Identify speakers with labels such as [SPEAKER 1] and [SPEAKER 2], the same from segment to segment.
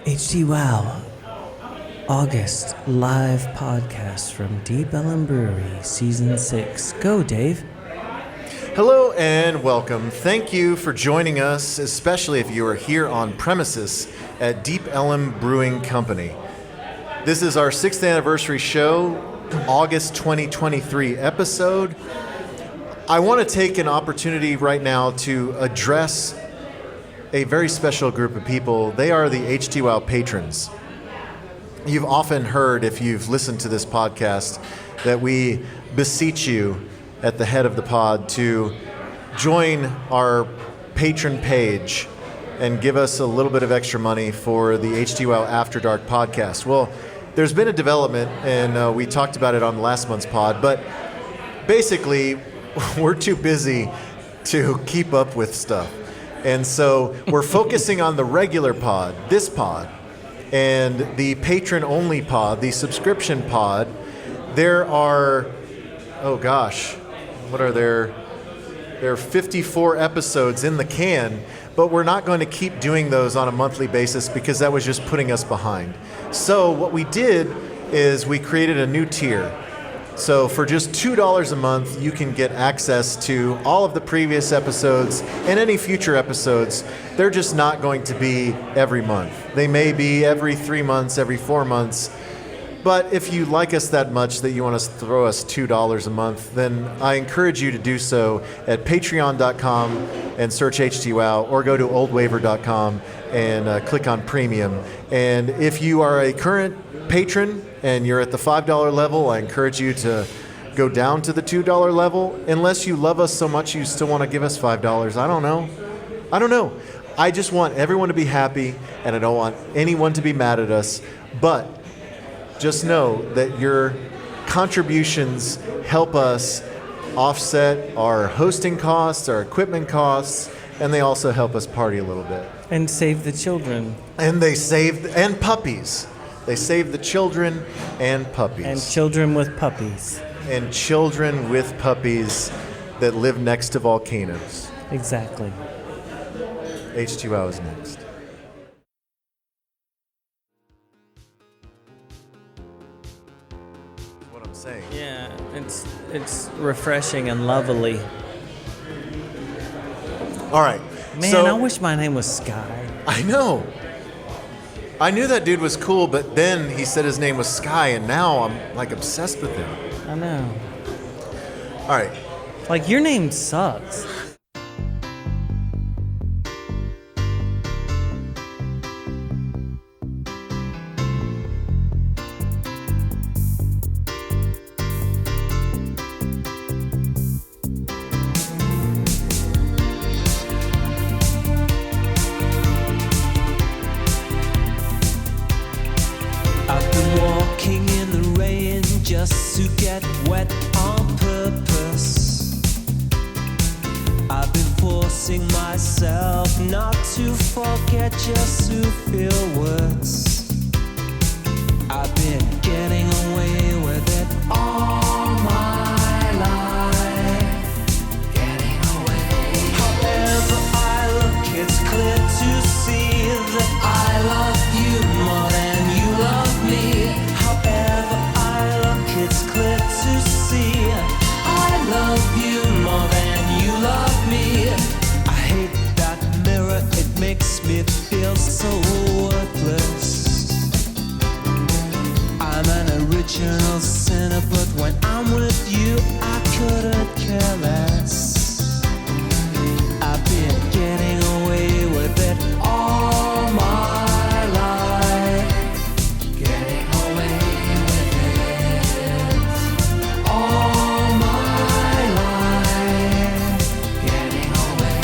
[SPEAKER 1] Htwow August live podcast from Deep Ellum Brewery, Season 6. Go, Dave.
[SPEAKER 2] Hello and welcome. Thank you for joining us, especially if you are here on premises at Deep Ellum Brewing Company. This is our 6th anniversary show, August 2023 episode. I want to take an opportunity right now to address a very special group of people. They are the Htwow patrons. You've often heard, if you've listened to this podcast, that we beseech you at the head of the pod to join our patron page and give us a little bit of extra money for the Htwow After Dark podcast. Well, there's been a development, and we talked about it on last month's pod, but basically, we're too busy to keep up with stuff. And so we're focusing on the regular pod, this pod, and the patron-only pod, the subscription pod. There are, what are there? There are 54 episodes in the can, but we're not going to keep doing those on a monthly basis because that was just putting us behind. So what we did is we created a new tier. So for just $2 a month, you can get access to all of the previous episodes and any future episodes. They're just not going to be every month. They may be every 3 months, every 4 months. But if you like us that much that you want to throw us $2 a month, then I encourage you to do so at patreon.com and search Htwow, or go to oldwaver.com and click on premium. And if you are a current patron and you're at the $5 level, I encourage you to go down to the $2 level, unless you love us so much you still want to give us $5. I don't know. I just want everyone to be happy, and I don't want anyone to be mad at us. But just know that your contributions help us offset our hosting costs, our equipment costs, and they also help us party a little bit.
[SPEAKER 1] And save the children.
[SPEAKER 2] And puppies. They save the children and puppies.
[SPEAKER 1] And children with puppies.
[SPEAKER 2] And children with puppies that live next to volcanoes.
[SPEAKER 1] Exactly.
[SPEAKER 2] Htwow is next. What I'm saying.
[SPEAKER 1] Yeah, it's refreshing and lovely.
[SPEAKER 2] All right.
[SPEAKER 1] Man, I wish my name was Sky.
[SPEAKER 2] I know. I knew that dude was cool, but then he said his name was Sky, and now I'm like obsessed with him.
[SPEAKER 1] I know.
[SPEAKER 2] All right.
[SPEAKER 1] Like, your name sucks.
[SPEAKER 3] Just to get wet on purpose. I've been forcing myself not to forget, just to feel worse. I've been getting away with it all my life. Getting away. However I look, it's clear to see that I love you more than you love me. It's clear to see I love you more than you love me. I hate that mirror, it makes me feel so worthless. I'm an original sinner, but when I'm with you, I couldn't care less. I've been getting away with it all my life. Getting away with it all my life. Getting away.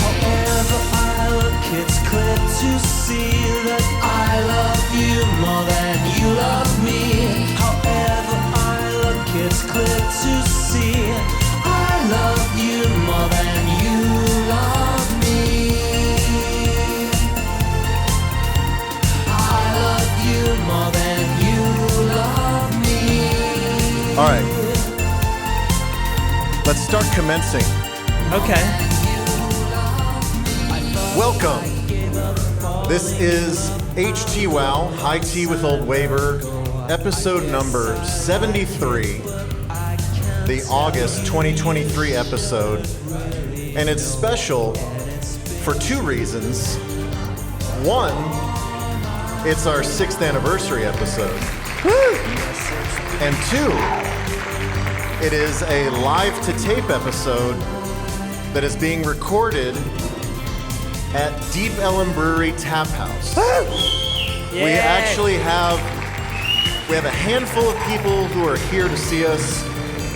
[SPEAKER 3] However I look, it's clear to see that I love you more than you love me. However I look, it's clear to see I love you more than you love me. I love you more than you love me.
[SPEAKER 2] All right. Let's start commencing.
[SPEAKER 1] Okay.
[SPEAKER 2] Welcome This is Htwow, High Tea with Old Waver, episode number 73, the August 2023 episode. And it's special for two reasons. One, it's our 6th anniversary episode. Woo! And two, it is a live-to-tape episode that is being recorded at Deep Ellum Brewing Taphouse.
[SPEAKER 1] Yeah.
[SPEAKER 2] We actually have a handful of people who are here to see us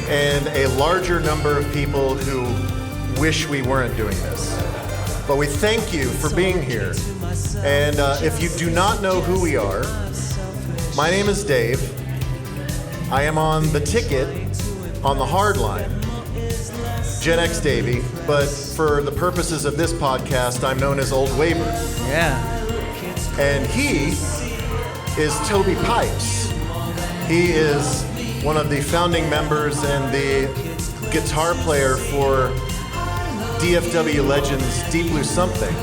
[SPEAKER 2] and a larger number of people who wish we weren't doing this. But we thank you for being here. And if you do not know who we are, my name is Dave. I am on the ticket on the hard line, Gen X Davey, but for the purposes of this podcast, I'm known as Old Waver.
[SPEAKER 1] Yeah.
[SPEAKER 2] And he is Toby Pipes. He is one of the founding members and the guitar player for DFW legends Deep Blue Something.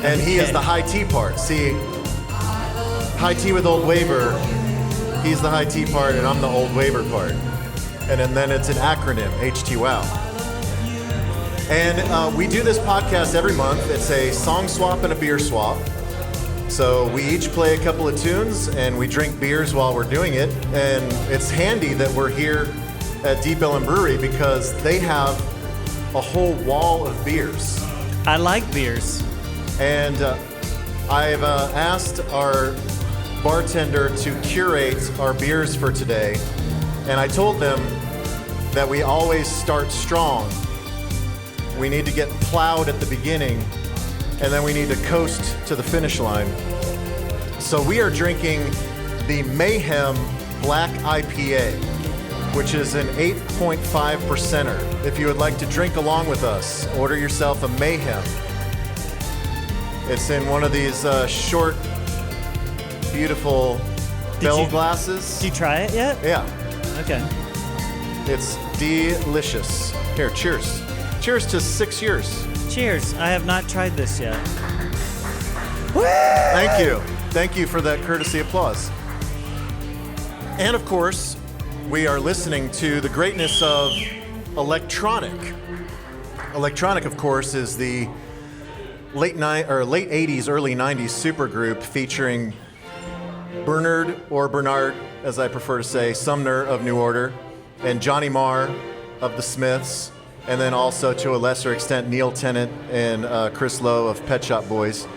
[SPEAKER 2] And he is the high tea part. See, high tea with Old Waver, he's the high tea part and I'm the Old Waver part. And then it's an acronym, Htwow. And we do this podcast every month. It's a song swap and a beer swap. So we each play a couple of tunes and we drink beers while we're doing it. And it's handy that we're here at Deep Ellum Brewery because they have a whole wall of beers.
[SPEAKER 1] I like beers.
[SPEAKER 2] And I've asked our bartender to curate our beers for today. And I told them that we always start strong. We need to get plowed at the beginning, and then we need to coast to the finish line. So we are drinking the Maehem Black IPA, which is an 8.5%er. If you would like to drink along with us, order yourself a Maehem. It's in one of these short, beautiful bell glasses.
[SPEAKER 1] Did you try it yet?
[SPEAKER 2] Yeah.
[SPEAKER 1] Okay.
[SPEAKER 2] It's delicious. Here, cheers. Cheers to 6 years.
[SPEAKER 1] Cheers. I have not tried this yet.
[SPEAKER 2] Thank you. Thank you for that courtesy applause. And of course, we are listening to the greatness of Electronic. Electronic, of course, is the late 80s, early 90s supergroup featuring Bernard, or Bernard, as I prefer to say, Sumner of New Order, and Johnny Marr of the Smiths, and then also, to a lesser extent, Neil Tennant and Chris Lowe of Pet Shop Boys.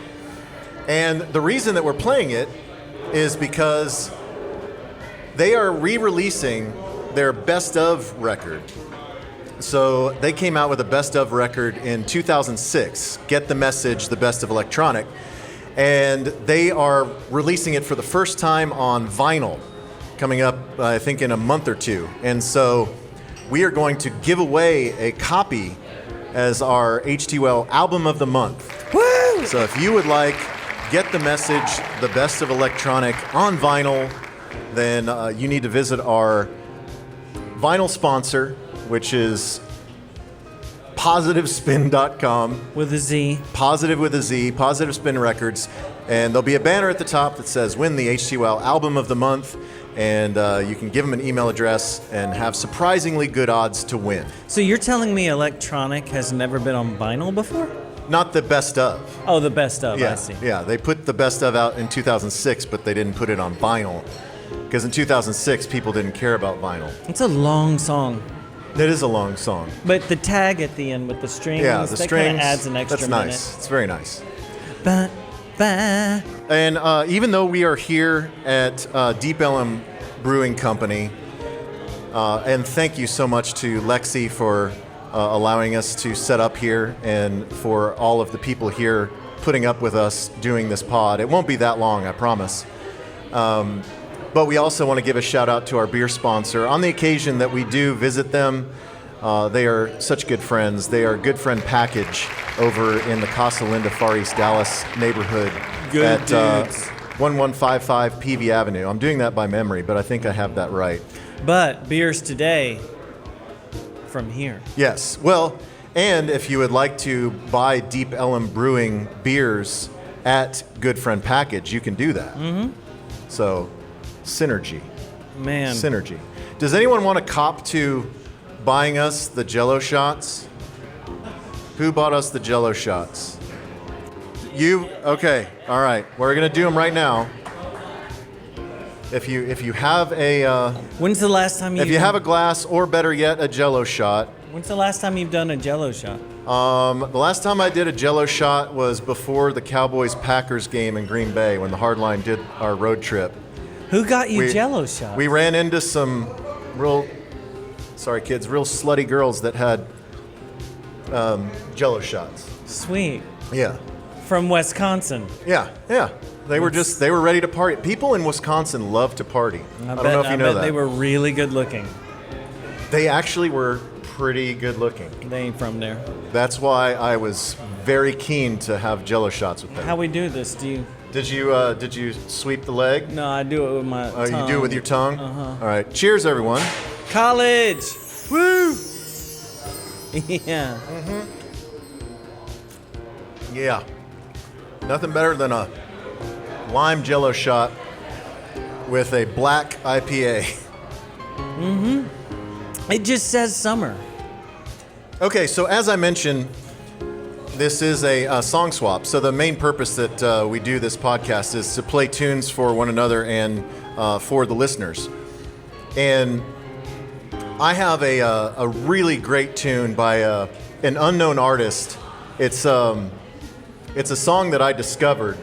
[SPEAKER 2] And the reason that we're playing it is because they are re-releasing their best of record. So they came out with a best of record in 2006, Get the Message, the Best of Electronic. And they are releasing it for the first time on vinyl, coming up, I think, in a month or two. And so we are going to give away a copy as our Htwow Album of the Month.
[SPEAKER 1] Woo!
[SPEAKER 2] So if you would like Get the Message, the Best of Electronic on vinyl, then you need to visit our vinyl sponsor, which is PositiveSpin.com.
[SPEAKER 1] With a Z.
[SPEAKER 2] Positive with a Z, Positive Spin Records. And there'll be a banner at the top that says Win the Htwow Album of the Month. And you can give them an email address and have surprisingly good odds to win.
[SPEAKER 1] So you're telling me Electronic has never been on vinyl before?
[SPEAKER 2] Not the best of.
[SPEAKER 1] Oh, the best of,
[SPEAKER 2] Yeah,
[SPEAKER 1] I see.
[SPEAKER 2] yeah. They put the best of out in 2006, but they didn't put it on vinyl. Because in 2006, people didn't care about vinyl.
[SPEAKER 1] It's a long song.
[SPEAKER 2] It is a long song.
[SPEAKER 1] But the tag at the end with the strings,
[SPEAKER 2] Yeah, the
[SPEAKER 1] that
[SPEAKER 2] strings.
[SPEAKER 1] kind of adds an extra
[SPEAKER 2] that's
[SPEAKER 1] minute.
[SPEAKER 2] nice. It's very nice.
[SPEAKER 1] Ba, ba.
[SPEAKER 2] And even though we are here at Deep Ellum Brewing Company, and thank you so much to Lexi for allowing us to set up here and for all of the people here putting up with us doing this pod. It won't be that long, I promise. But we also want to give a shout out to our beer sponsor. On the occasion that we do visit them, they are such good friends. They are Good Friend Package over in the Casa Linda, Far East Dallas neighborhood
[SPEAKER 1] Good
[SPEAKER 2] at
[SPEAKER 1] dudes.
[SPEAKER 2] 1155 PV Avenue. I'm doing that by memory, but I think I have that right.
[SPEAKER 1] But beers today from here.
[SPEAKER 2] Yes. Well, And if you would like to buy Deep Ellum Brewing beers at Good Friend Package, you can do that. Mm-hmm. So, synergy.
[SPEAKER 1] Man.
[SPEAKER 2] Synergy. Does anyone want to cop to buying us the jello shots? Who bought us the jello shots? You? Okay. All right. We're going to do them right now. If you have a
[SPEAKER 1] When's the last time
[SPEAKER 2] if you have a glass, or better yet, a jello shot.
[SPEAKER 1] When's the last time you've done a jello shot?
[SPEAKER 2] The last time I did a jello shot was before the Cowboys-Packers game in Green Bay when the Hardline did our road trip.
[SPEAKER 1] Who got you jello shots?
[SPEAKER 2] We ran into some real slutty girls that had jello shots.
[SPEAKER 1] Sweet.
[SPEAKER 2] Yeah.
[SPEAKER 1] From Wisconsin.
[SPEAKER 2] Yeah. They were ready to party. People in Wisconsin love to party. I don't know if you know that.
[SPEAKER 1] They were really good looking.
[SPEAKER 2] They actually were pretty good looking.
[SPEAKER 1] They ain't from there.
[SPEAKER 2] That's why I was very keen to have jello shots with them.
[SPEAKER 1] How we do this?
[SPEAKER 2] Did you sweep the leg?
[SPEAKER 1] No, I do it with my tongue.
[SPEAKER 2] You do it with your tongue?
[SPEAKER 1] Uh-huh.
[SPEAKER 2] All right. Cheers, everyone.
[SPEAKER 1] College!
[SPEAKER 2] Woo!
[SPEAKER 1] Yeah.
[SPEAKER 2] Mm-hmm. Yeah. Nothing better than a lime jello shot with a black IPA.
[SPEAKER 1] Mm-hmm. It just says summer.
[SPEAKER 2] Okay, so as I mentioned, this is a song swap. So the main purpose that we do this podcast is to play tunes for one another and for the listeners. And I have a really great tune by an unknown artist. It's a song that I discovered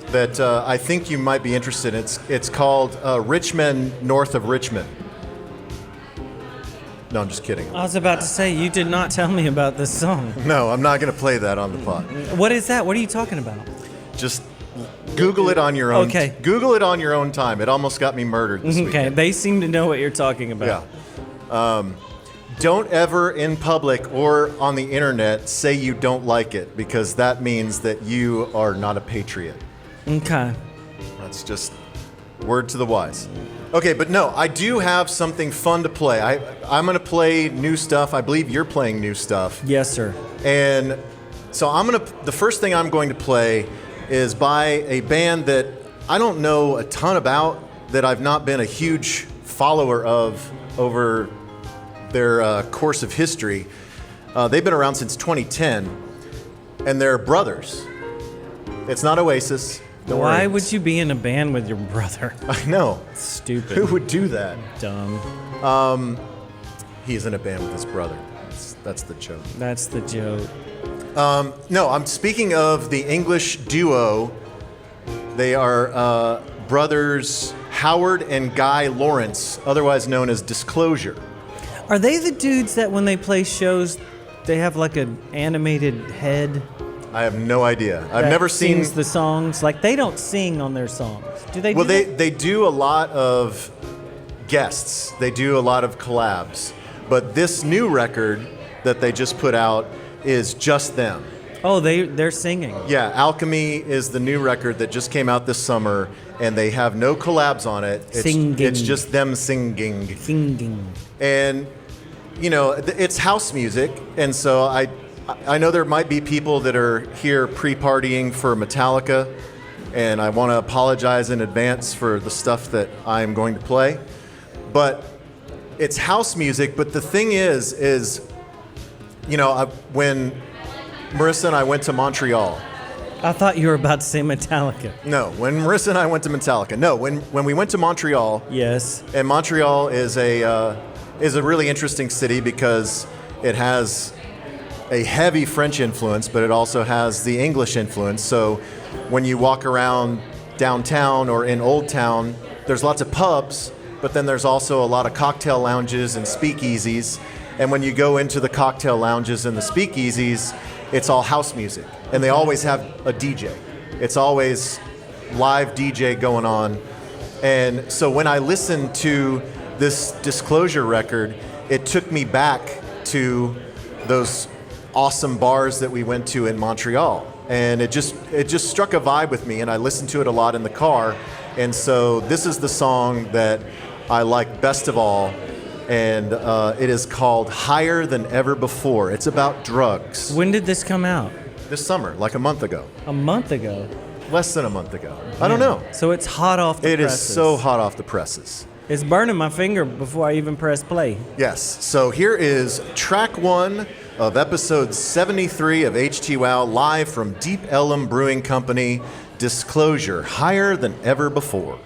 [SPEAKER 2] that I think you might be interested in. It's called Richmond North of Richmond. No, I'm just kidding.
[SPEAKER 1] I was about to say, you did not tell me about this song.
[SPEAKER 2] No, I'm not going to play that on the pod.
[SPEAKER 1] What is that? What are you talking about?
[SPEAKER 2] Just Google it on your own.
[SPEAKER 1] Okay.
[SPEAKER 2] Google it on your own time. It almost got me murdered this weekend.
[SPEAKER 1] Okay, they seem to know what you're talking about.
[SPEAKER 2] Yeah. Don't ever in public or on the internet say you don't like it, because that means that you are not a patriot.
[SPEAKER 1] Okay.
[SPEAKER 2] That's just word to the wise. Okay, but no, I do have something fun to play. I'm going to play new stuff. I believe you're playing new stuff.
[SPEAKER 1] Yes, sir.
[SPEAKER 2] And so the first thing I'm going to play is by a band that I don't know a ton about, that I've not been a huge follower of over their course of history. They've been around since 2010, and they're brothers. It's not Oasis. Don't
[SPEAKER 1] Why
[SPEAKER 2] worry.
[SPEAKER 1] would you be in a band with your brother?
[SPEAKER 2] I know.
[SPEAKER 1] Stupid.
[SPEAKER 2] Who would do that?
[SPEAKER 1] Dumb.
[SPEAKER 2] He's in a band with his brother. That's the joke.
[SPEAKER 1] That's the joke.
[SPEAKER 2] No, I'm speaking of the English duo. They are brothers Howard and Guy Lawrence, otherwise known as Disclosure.
[SPEAKER 1] Are they the dudes that when they play shows, they have like an animated head?
[SPEAKER 2] I have no idea. I've never seen
[SPEAKER 1] the songs. Like, they don't sing on their songs. Do they?
[SPEAKER 2] Well,
[SPEAKER 1] do that?
[SPEAKER 2] they do a lot of guests. They do a lot of collabs. But this new record that they just put out is just them.
[SPEAKER 1] Oh, they're singing.
[SPEAKER 2] Yeah, Alchemy is the new record that just came out this summer, and they have no collabs on it. It's just them singing.
[SPEAKER 1] Singing.
[SPEAKER 2] And, you know, it's house music, and so I know there might be people that are here pre-partying for Metallica, and I want to apologize in advance for the stuff that I'm going to play. But it's house music, but the thing is, you know, when Marissa and I went to Montreal.
[SPEAKER 1] I thought you were about to say Metallica.
[SPEAKER 2] No, when Marissa and I went to Metallica. No, when we went to Montreal.
[SPEAKER 1] Yes.
[SPEAKER 2] And Montreal is a really interesting city because it has a heavy French influence, but it also has the English influence. So when you walk around downtown or in Old Town, there's lots of pubs, but then there's also a lot of cocktail lounges and speakeasies. And when you go into the cocktail lounges and the speakeasies, it's all house music. And they always have a DJ. It's always live DJ going on. And so when I listened to this Disclosure record, it took me back to those awesome bars that we went to in Montreal. And it just struck a vibe with me, and I listened to it a lot in the car. And so this is the song that I like best of all. and it is called Higher Than Ever Before. It's about drugs.
[SPEAKER 1] When did this come out?
[SPEAKER 2] This summer, like a month ago.
[SPEAKER 1] A month ago.
[SPEAKER 2] Less than a month ago. I don't know.
[SPEAKER 1] So it's hot off the
[SPEAKER 2] It
[SPEAKER 1] presses.
[SPEAKER 2] is so hot off the presses.
[SPEAKER 1] It's burning my finger before I even press play.
[SPEAKER 2] Yes. So here is track 1 of episode 73 of Htwow, live from Deep Ellum Brewing Company. Disclosure, Higher Than Ever Before.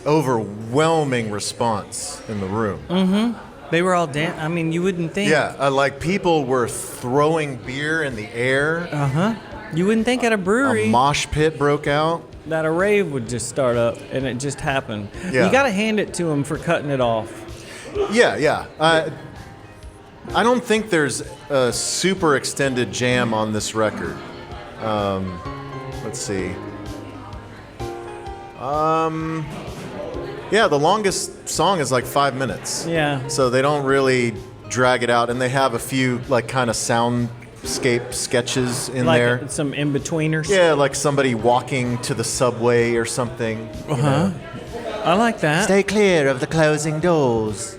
[SPEAKER 2] Overwhelming response in the room.
[SPEAKER 1] Mm-hmm. They were all I mean, you wouldn't think.
[SPEAKER 2] Yeah, like people were throwing beer in the air.
[SPEAKER 1] Uh-huh. You wouldn't think at a brewery
[SPEAKER 2] A mosh pit broke out.
[SPEAKER 1] that a rave would just start up, and it just happened.
[SPEAKER 2] Yeah.
[SPEAKER 1] You got to hand it to them for cutting it off.
[SPEAKER 2] Yeah. I don't think there's a super extended jam on this record. Let's see. Yeah, the longest song is like 5 minutes.
[SPEAKER 1] Yeah.
[SPEAKER 2] So they don't really drag it out, and they have a few like kind of soundscape sketches in there.
[SPEAKER 1] Like some in-betweeners.
[SPEAKER 2] Yeah, like somebody walking to the subway or something. you know.
[SPEAKER 1] I like that.
[SPEAKER 2] Stay clear of the closing doors.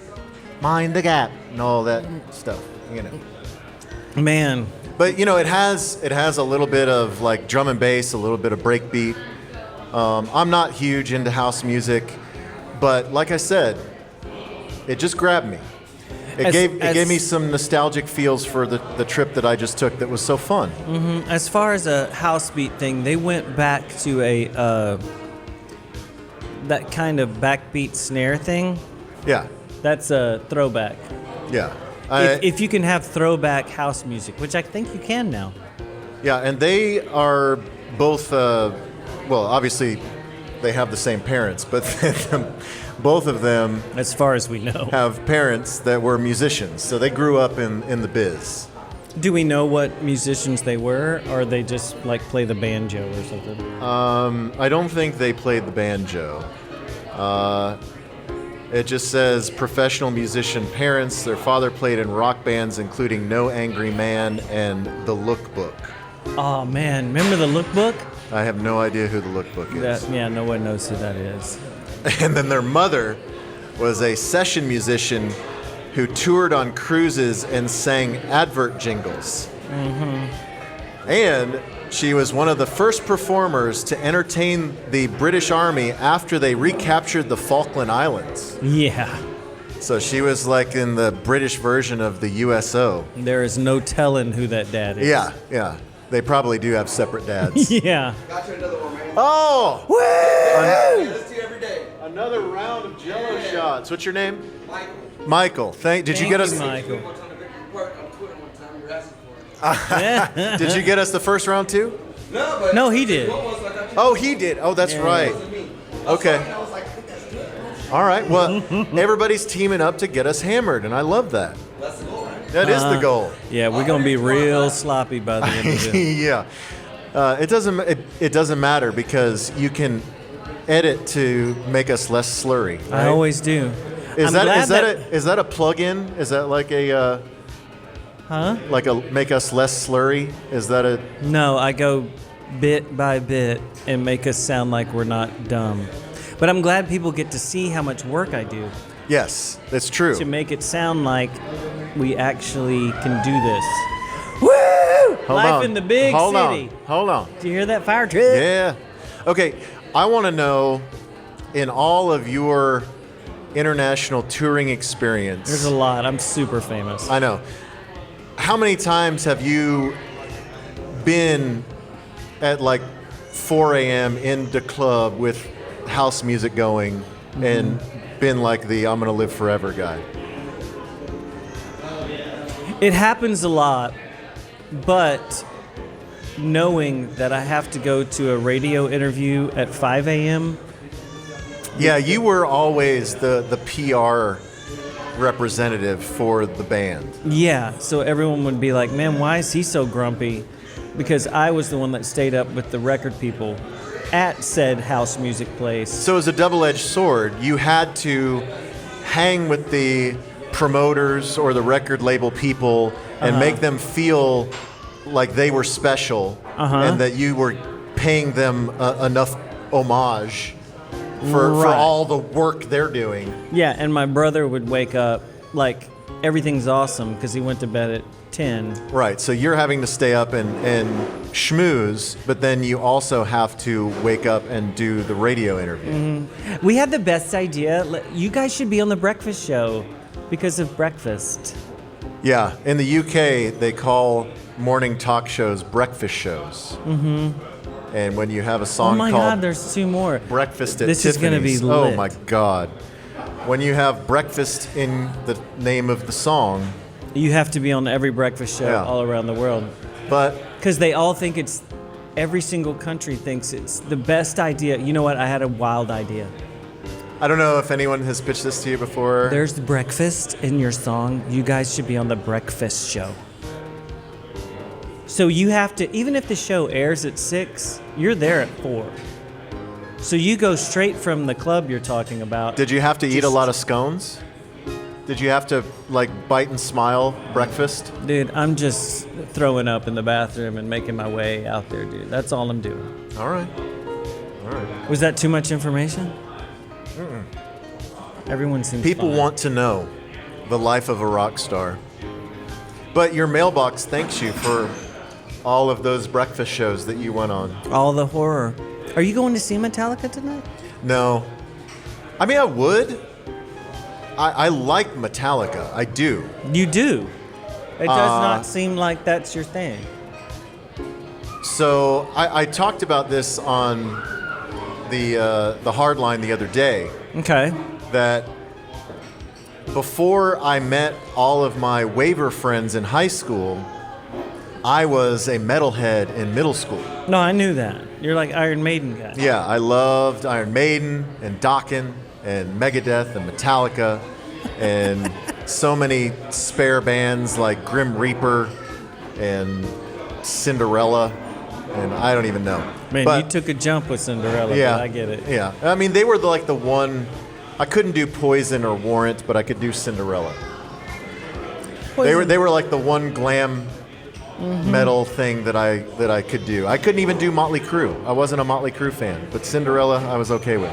[SPEAKER 2] Mind the gap and all that stuff, you know.
[SPEAKER 1] Man.
[SPEAKER 2] But you know, it has a little bit of like drum and bass, a little bit of breakbeat. I'm not huge into house music, but like I said, it just grabbed me. It gave me some nostalgic feels for the trip that I just took that was so fun.
[SPEAKER 1] As far as a house beat thing, they went back to a that kind of backbeat snare thing.
[SPEAKER 2] Yeah.
[SPEAKER 1] That's a throwback.
[SPEAKER 2] Yeah.
[SPEAKER 1] If you can have throwback house music, which I think you can now.
[SPEAKER 2] Yeah, and they are both, well, obviously they have the same parents, but both of them,
[SPEAKER 1] As far as we know.
[SPEAKER 2] have parents that were musicians. So they grew up in the biz.
[SPEAKER 1] Do we know what musicians they were, or they just like play the banjo or something?
[SPEAKER 2] I don't think they played the banjo. It just says professional musician parents. Their father played in rock bands, including No Angry Man and The Lookbook.
[SPEAKER 1] Oh man, remember the lookbook?
[SPEAKER 2] I have no idea who The Lookbook is.
[SPEAKER 1] Yeah, no one knows who that is.
[SPEAKER 2] And then their mother was a session musician who toured on cruises and sang advert jingles. And she was one of the first performers to entertain the British Army after they recaptured the Falkland Islands.
[SPEAKER 1] Yeah,
[SPEAKER 2] So she was like in the British version of the USO.
[SPEAKER 1] there is no telling who that dad is.
[SPEAKER 2] Yeah. They probably do have separate dads.
[SPEAKER 1] Yeah.
[SPEAKER 4] Got you another one, man.
[SPEAKER 2] Oh!
[SPEAKER 4] Let's do every day.
[SPEAKER 2] Another round of jello shots. What's your name?
[SPEAKER 4] Michael.
[SPEAKER 2] Michael. Did you get us?
[SPEAKER 1] Michael.
[SPEAKER 4] One time to work on Twitter one time. You were asking for it.
[SPEAKER 2] Did you get us the first round too?
[SPEAKER 4] No, but
[SPEAKER 1] No, he did.
[SPEAKER 4] what was like I
[SPEAKER 2] Oh, he did. Oh, that's right.
[SPEAKER 4] me.
[SPEAKER 2] Okay.
[SPEAKER 4] I was like, that's good.
[SPEAKER 2] All right. Well, everybody's teaming up to get us hammered, and I love that.
[SPEAKER 4] That's the goal, right?
[SPEAKER 2] That is the goal.
[SPEAKER 1] Yeah, we're gonna be real sloppy by the end of it.
[SPEAKER 2] Yeah. It doesn't matter because you can edit to make us less slurry. Right?
[SPEAKER 1] I always do.
[SPEAKER 2] Is
[SPEAKER 1] I'm
[SPEAKER 2] that
[SPEAKER 1] glad
[SPEAKER 2] is that a plug-in? Is that like a like a make us less slurry? Is that a
[SPEAKER 1] No, I go bit by bit and make us sound like we're not dumb. But I'm glad people get to see how much work I do
[SPEAKER 2] Yes, it's true.
[SPEAKER 1] to make it sound like we actually can do this. Woo! Life in the big city.
[SPEAKER 2] Hold on.
[SPEAKER 1] Do you hear that fire truck?
[SPEAKER 2] Yeah. Okay, I want to know, in all of your international touring experience,
[SPEAKER 1] There's a lot. I'm super famous.
[SPEAKER 2] I know, how many times have you been at like 4 a.m. in the club with house music going and been like the I'm gonna live forever guy?
[SPEAKER 1] It happens a lot, but knowing that I have to go to a radio interview at 5 a.m.
[SPEAKER 2] Yeah, you were always the PR representative for the band.
[SPEAKER 1] Yeah, so everyone would be like, man, why is he so grumpy? Because I was the one that stayed up with the record people at said house music place.
[SPEAKER 2] So as a double-edged sword, you had to hang with the promoters or the record label people and make them feel like they were special and that you were paying them enough homage for
[SPEAKER 1] Right.
[SPEAKER 2] all the work they're doing.
[SPEAKER 1] Yeah, and my brother would wake up like everything's awesome because he went to bed at 10.
[SPEAKER 2] Right, so you're having to stay up and schmooze, but then you also have to wake up and do the radio interview.
[SPEAKER 1] We had the best idea. You guys should be on the breakfast show because of breakfast.
[SPEAKER 2] Yeah, in the UK, they call morning talk shows breakfast shows. And when you have a song
[SPEAKER 1] Oh my
[SPEAKER 2] called
[SPEAKER 1] God, there's two more.
[SPEAKER 2] Breakfast at
[SPEAKER 1] This
[SPEAKER 2] Tiffany's.
[SPEAKER 1] is gonna be
[SPEAKER 2] Oh
[SPEAKER 1] lit.
[SPEAKER 2] my God. When you have breakfast in the name of the song,
[SPEAKER 1] You have to be on every breakfast show
[SPEAKER 2] Yeah.
[SPEAKER 1] all around the world.
[SPEAKER 2] but
[SPEAKER 1] Because they all think every single country thinks it's the best idea. You know what? I had a wild idea.
[SPEAKER 2] I don't know if anyone has pitched this to you before.
[SPEAKER 1] There's the breakfast in your song. You guys should be on the breakfast show. So you have to, even if the show airs at 6, you're there at 4. So you go straight from the club you're talking about.
[SPEAKER 2] Did you have to eat a
[SPEAKER 1] Just-
[SPEAKER 2] lot of scones? Did you have to like bite and smile breakfast?
[SPEAKER 1] Dude, I'm just throwing up in the bathroom and making my way out there, dude. That's all I'm doing.
[SPEAKER 2] All right. All right.
[SPEAKER 1] Was that too much information? Everyone seems
[SPEAKER 2] People
[SPEAKER 1] fine.
[SPEAKER 2] want to know the life of a rock star. But your mailbox thanks you for all of those breakfast shows that you went on.
[SPEAKER 1] all the horror. Are you going to see Metallica tonight?
[SPEAKER 2] No. I mean, I would, I like Metallica. I do.
[SPEAKER 1] You do. It does not seem like that's your thing.
[SPEAKER 2] So I talked about this on the Hardline the other day.
[SPEAKER 1] Okay.
[SPEAKER 2] That before I met all of my waiver friends in high school, I was a metalhead in middle school.
[SPEAKER 1] No, I knew that. You're like Iron Maiden guy.
[SPEAKER 2] Yeah, I loved Iron Maiden and Dokken and Megadeth and Metallica and so many spare bands like Grim Reaper and Cinderella, and I don't even know.
[SPEAKER 1] Man,
[SPEAKER 2] But,
[SPEAKER 1] you took a jump with Cinderella,
[SPEAKER 2] yeah,
[SPEAKER 1] but I get it.
[SPEAKER 2] Yeah, I mean, they were the one. I couldn't do Poison or Warrant, but I could do Cinderella. They were like the one glam metal thing that I could do. I couldn't even do Motley Crue. I wasn't a Motley Crue fan, but Cinderella I was okay with.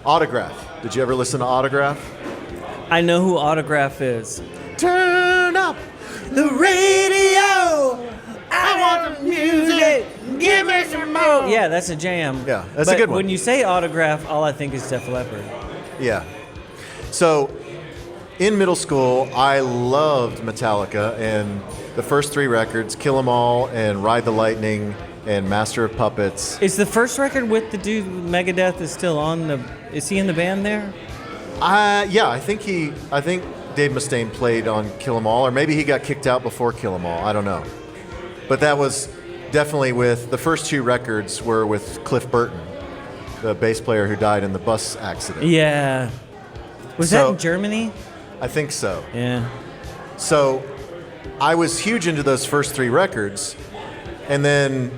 [SPEAKER 2] Autograph. Did you ever listen to Autograph?
[SPEAKER 1] I know who Autograph is.
[SPEAKER 2] Turn up
[SPEAKER 1] The radio. I want the music. Give me some more. Yeah, that's a jam.
[SPEAKER 2] Yeah, that's a good one.
[SPEAKER 1] When you say Autograph, all I think is Def Leppard.
[SPEAKER 2] Yeah. So, in middle school, I loved Metallica, and the first 3 records, Kill 'Em All and Ride the Lightning and Master of Puppets.
[SPEAKER 1] Is the first record with the dude Megadeth is still on the? Is he in the band there?
[SPEAKER 2] Yeah, I think Dave Mustaine played on Kill 'Em All, or maybe he got kicked out before Kill 'Em All. I don't know. But that was definitely with the first 2 records were with Cliff Burton, the bass player who died in the bus accident.
[SPEAKER 1] Yeah. Was that in Germany?
[SPEAKER 2] I think so.
[SPEAKER 1] Yeah.
[SPEAKER 2] So I was huge into those first 3 records, and then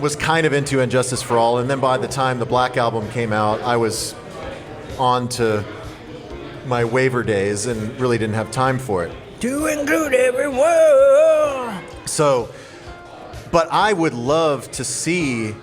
[SPEAKER 2] was kind of into Injustice for All, and then by the time the Black Album came out, I was on to my waiver days and really didn't have time for it.
[SPEAKER 1] To include everyone.
[SPEAKER 2] So, but I would love to see,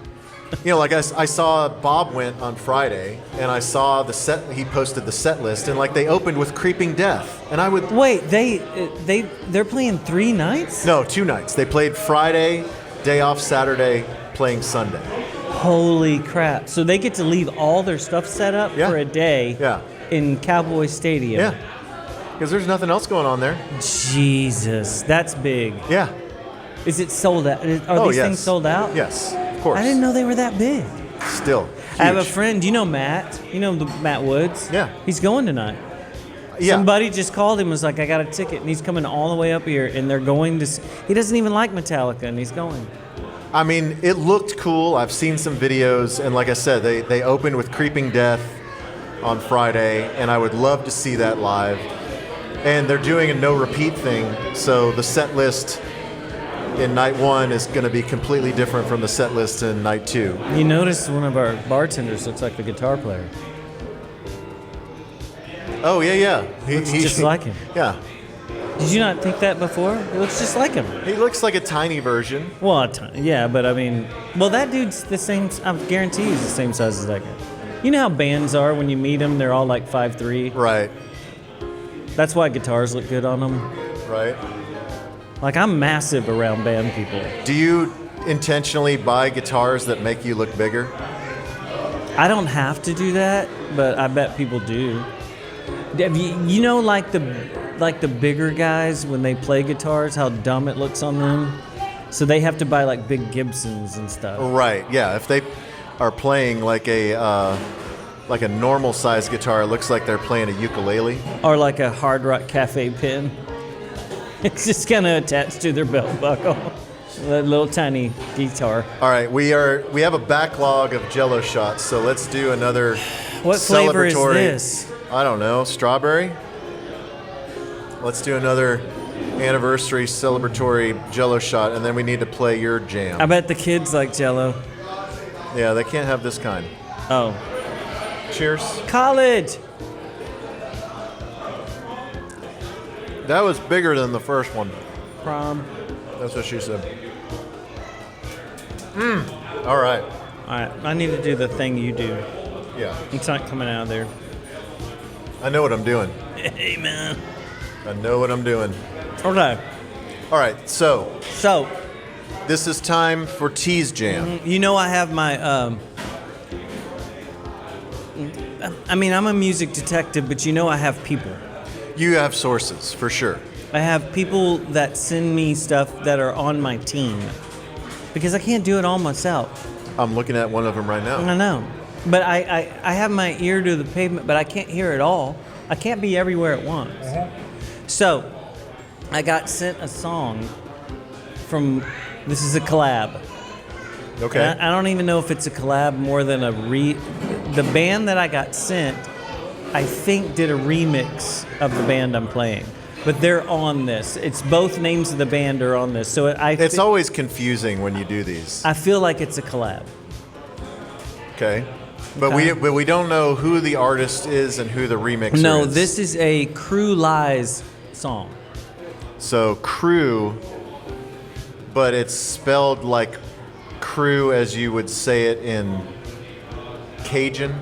[SPEAKER 2] like I saw Bob went on Friday, and I saw he posted the set list, and like they opened with Creeping Death, and I would...
[SPEAKER 1] Wait, they're playing 3 nights?
[SPEAKER 2] No, 2 nights. They played Friday, day off Saturday, playing Sunday.
[SPEAKER 1] Holy crap. So they get to leave all their stuff set up for a day in Cowboy Stadium.
[SPEAKER 2] Yeah. Because there's nothing else going on there.
[SPEAKER 1] Jesus, that's big.
[SPEAKER 2] Yeah.
[SPEAKER 1] Is it sold out? Are these things sold out?
[SPEAKER 2] Yes, of course.
[SPEAKER 1] I didn't know they were that big.
[SPEAKER 2] Still huge.
[SPEAKER 1] I have a friend, you know Matt? You know Matt Woods?
[SPEAKER 2] Yeah.
[SPEAKER 1] He's going tonight.
[SPEAKER 2] Yeah.
[SPEAKER 1] Somebody just called him and was like, I got a ticket, and he's coming all the way up here, and they're going to... He doesn't even like Metallica, and he's going.
[SPEAKER 2] I mean, it looked cool. I've seen some videos, and like I said, they opened with Creeping Death on Friday, and I would love to see that live. And they're doing a no-repeat thing, so the set list in night 1 is going to be completely different from the set list in night 2.
[SPEAKER 1] You notice one of our bartenders looks like the guitar player.
[SPEAKER 2] Oh, yeah.
[SPEAKER 1] Looks just like him.
[SPEAKER 2] Yeah.
[SPEAKER 1] Did you not think that before? It looks just like him.
[SPEAKER 2] He looks like a tiny version.
[SPEAKER 1] Well, yeah, but I mean, that dude's the same, I guarantee he's the same size as that guy. You know how bands are when you meet them, they're all like 5'3"?
[SPEAKER 2] Right.
[SPEAKER 1] That's why guitars look good on them.
[SPEAKER 2] Right.
[SPEAKER 1] Like, I'm massive around band people.
[SPEAKER 2] Do you intentionally buy guitars that make you look bigger?
[SPEAKER 1] I don't have to do that, but I bet people do. You know, like the bigger guys, when they play guitars, how dumb it looks on them? So they have to buy like big Gibsons and stuff.
[SPEAKER 2] Right, yeah. If they are playing like a normal size guitar, it looks like they're playing a ukulele.
[SPEAKER 1] Or like a Hard Rock Cafe pin. It's just kind of attached to their belt buckle. That little tiny guitar.
[SPEAKER 2] All right, we have a backlog of Jello shots, so let's do another.
[SPEAKER 1] What flavor is this?
[SPEAKER 2] I don't know, strawberry? Let's do another anniversary celebratory Jello shot, and then we need to play your jam.
[SPEAKER 1] I bet the kids like Jello.
[SPEAKER 2] Yeah, they can't have this kind.
[SPEAKER 1] Oh.
[SPEAKER 2] Cheers.
[SPEAKER 1] College!
[SPEAKER 2] That was bigger than the first one.
[SPEAKER 1] Prom.
[SPEAKER 2] That's what she said. All right.
[SPEAKER 1] All right, I need to do the thing you do.
[SPEAKER 2] Yeah.
[SPEAKER 1] It's not coming out of there.
[SPEAKER 2] I know what I'm doing.
[SPEAKER 1] Hey, man.
[SPEAKER 2] I know what I'm doing.
[SPEAKER 1] Okay.
[SPEAKER 2] All right, so
[SPEAKER 1] So,
[SPEAKER 2] this is time for T's Jam.
[SPEAKER 1] you know I have my I mean, I'm a music detective, but you know I have people.
[SPEAKER 2] You have sources, for sure.
[SPEAKER 1] I have people that send me stuff that are on my team because I can't do it all myself.
[SPEAKER 2] I'm looking at one of them right now.
[SPEAKER 1] I know. But I have my ear to the pavement, but I can't hear it all. I can't be everywhere at once. So I got sent a song from, this is a collab.
[SPEAKER 2] Okay.
[SPEAKER 1] And I don't even know if it's a collab more than the band that I got sent, I think did a remix of the band I'm playing. But they're on this. It's both names of the band are on this. So
[SPEAKER 2] it's always confusing when you do these.
[SPEAKER 1] I feel like it's a collab.
[SPEAKER 2] Okay. But
[SPEAKER 1] Okay.
[SPEAKER 2] we don't know who the artist is and who the remixer is.
[SPEAKER 1] No, this is a Creux Lies song.
[SPEAKER 2] So Creux, but it's spelled like Creux as you would say it in Cajun.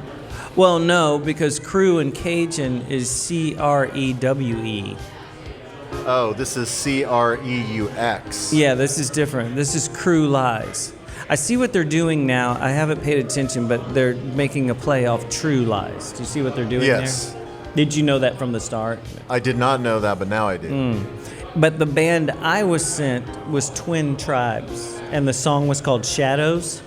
[SPEAKER 1] Well, no, because Creux in Cajun is Crewe.
[SPEAKER 2] Oh, this is Creux.
[SPEAKER 1] Yeah, this is different. This is Creux Lies. I see what they're doing now. I haven't paid attention, but they're making a play off True Lies. Do you see what they're doing
[SPEAKER 2] Yes.
[SPEAKER 1] there? Did you know that from the start?
[SPEAKER 2] I did not know that, but now I do.
[SPEAKER 1] But the band I was sent was Twin Tribes, and the song was called Shadows.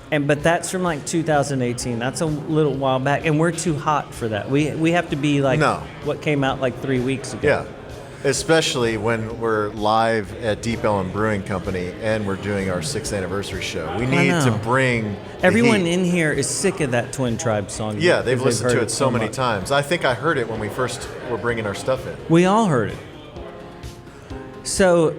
[SPEAKER 1] But that's from like 2018. That's a little while back, and we're too hot for that. We have to be like what came out like 3 weeks ago.
[SPEAKER 2] Yeah. Especially when we're live at Deep Ellum Brewing Company and we're doing our 6th anniversary show. We need to bring the
[SPEAKER 1] Everyone
[SPEAKER 2] heat.
[SPEAKER 1] in here is sick of that Twin Tribes song.
[SPEAKER 2] Yeah, they've
[SPEAKER 1] because
[SPEAKER 2] listened to
[SPEAKER 1] heard
[SPEAKER 2] it so many
[SPEAKER 1] much.
[SPEAKER 2] times. I think I heard it when we first were bringing our stuff in.
[SPEAKER 1] We all heard it. So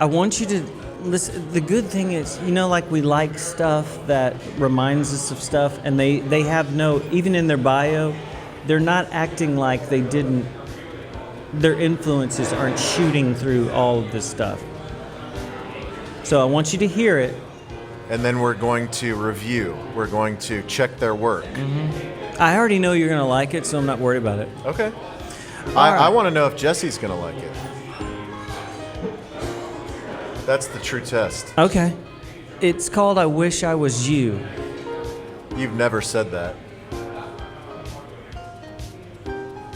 [SPEAKER 1] I want you to listen. The good thing is, like we like stuff that reminds us of stuff, and they have no, even in their bio, they're not acting like they didn't, their influences aren't shooting through all of this stuff. So I want you to hear it.
[SPEAKER 2] And then we're going to review. We're going to check their work.
[SPEAKER 1] I already know you're going to like it, so I'm not worried about it.
[SPEAKER 2] Okay.
[SPEAKER 1] right.
[SPEAKER 2] I want to know if Jesse's going to like it. That's the true test.
[SPEAKER 1] Okay. It's called I Wish I Was You.
[SPEAKER 2] You've never said that.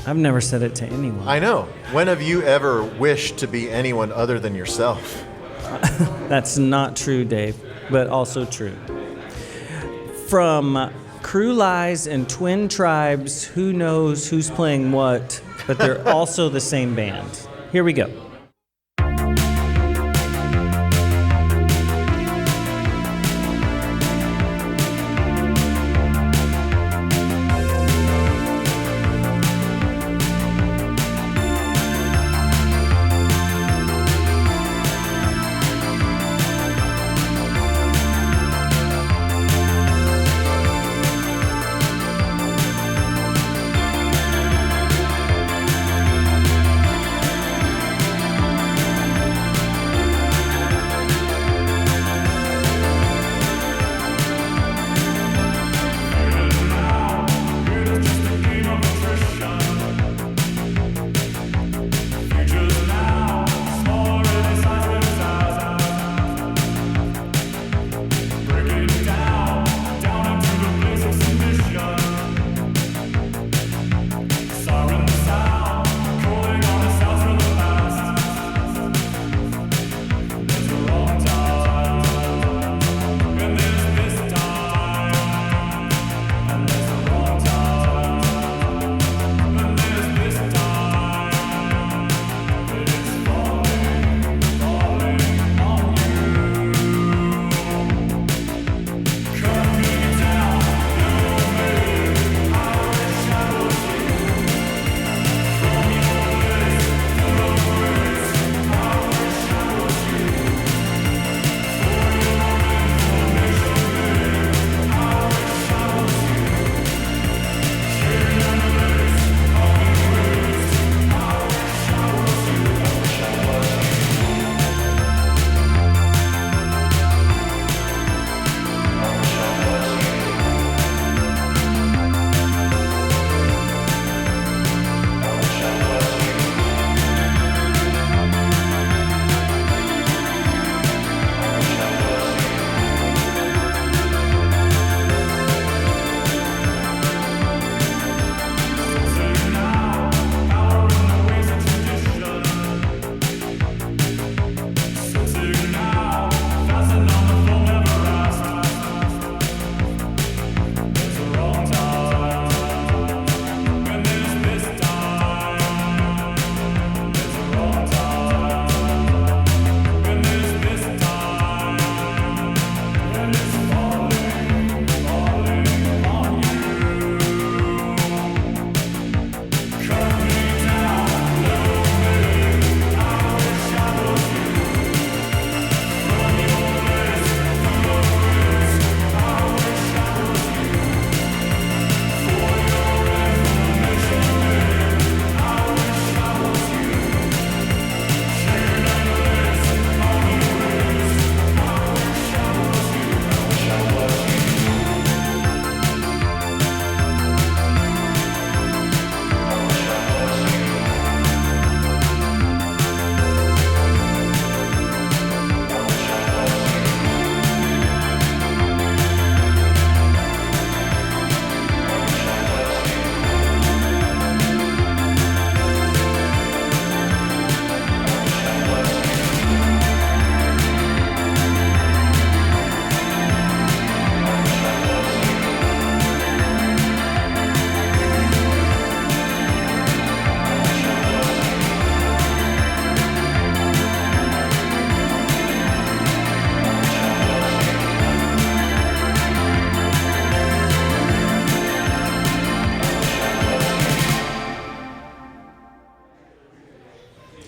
[SPEAKER 1] I've never said it to anyone.
[SPEAKER 2] I know. When have you ever wished to be anyone other than yourself?
[SPEAKER 1] That's not true, Dave, but also true. From Creux Lies and Twin Tribes, who knows who's playing what, but they're also the same band. Here we go.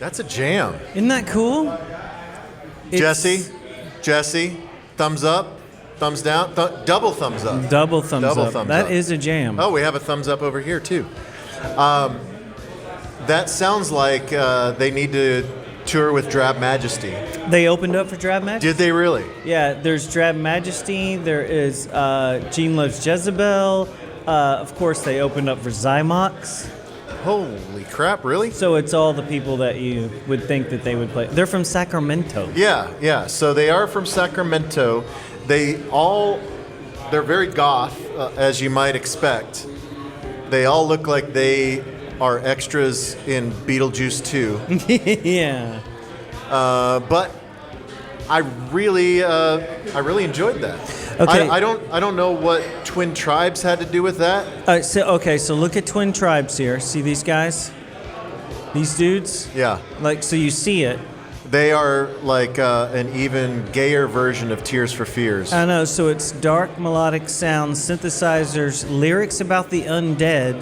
[SPEAKER 2] That's a jam.
[SPEAKER 1] Isn't that cool? It's
[SPEAKER 2] Jesse, thumbs up, thumbs down, double thumbs up.
[SPEAKER 1] Double thumbs up.
[SPEAKER 2] Thumbs
[SPEAKER 1] That
[SPEAKER 2] up.
[SPEAKER 1] is a jam.
[SPEAKER 2] Oh, we have a thumbs up over here too. That sounds like they need to tour with Drab Majesty.
[SPEAKER 1] They opened up for Drab Majesty?
[SPEAKER 2] Did they really?
[SPEAKER 1] Yeah, there's Drab Majesty. There is Gene Loves Jezebel. Of course, they opened up for Zymox.
[SPEAKER 2] Holy crap, really?
[SPEAKER 1] So it's all the people that you would think that they would play. They're from Sacramento.
[SPEAKER 2] Yeah. So they are from Sacramento. They're very goth, as you might expect. They all look like they are extras in Beetlejuice 2.
[SPEAKER 1] Yeah.
[SPEAKER 2] But I really enjoyed that.
[SPEAKER 1] Okay.
[SPEAKER 2] I don't know what Twin Tribes had to do with that.
[SPEAKER 1] So look at Twin Tribes here. See these guys? These dudes?
[SPEAKER 2] Yeah.
[SPEAKER 1] So you see it.
[SPEAKER 2] They are like an even gayer version of Tears for Fears.
[SPEAKER 1] I know. So it's dark melodic sounds, synthesizers, lyrics about the undead,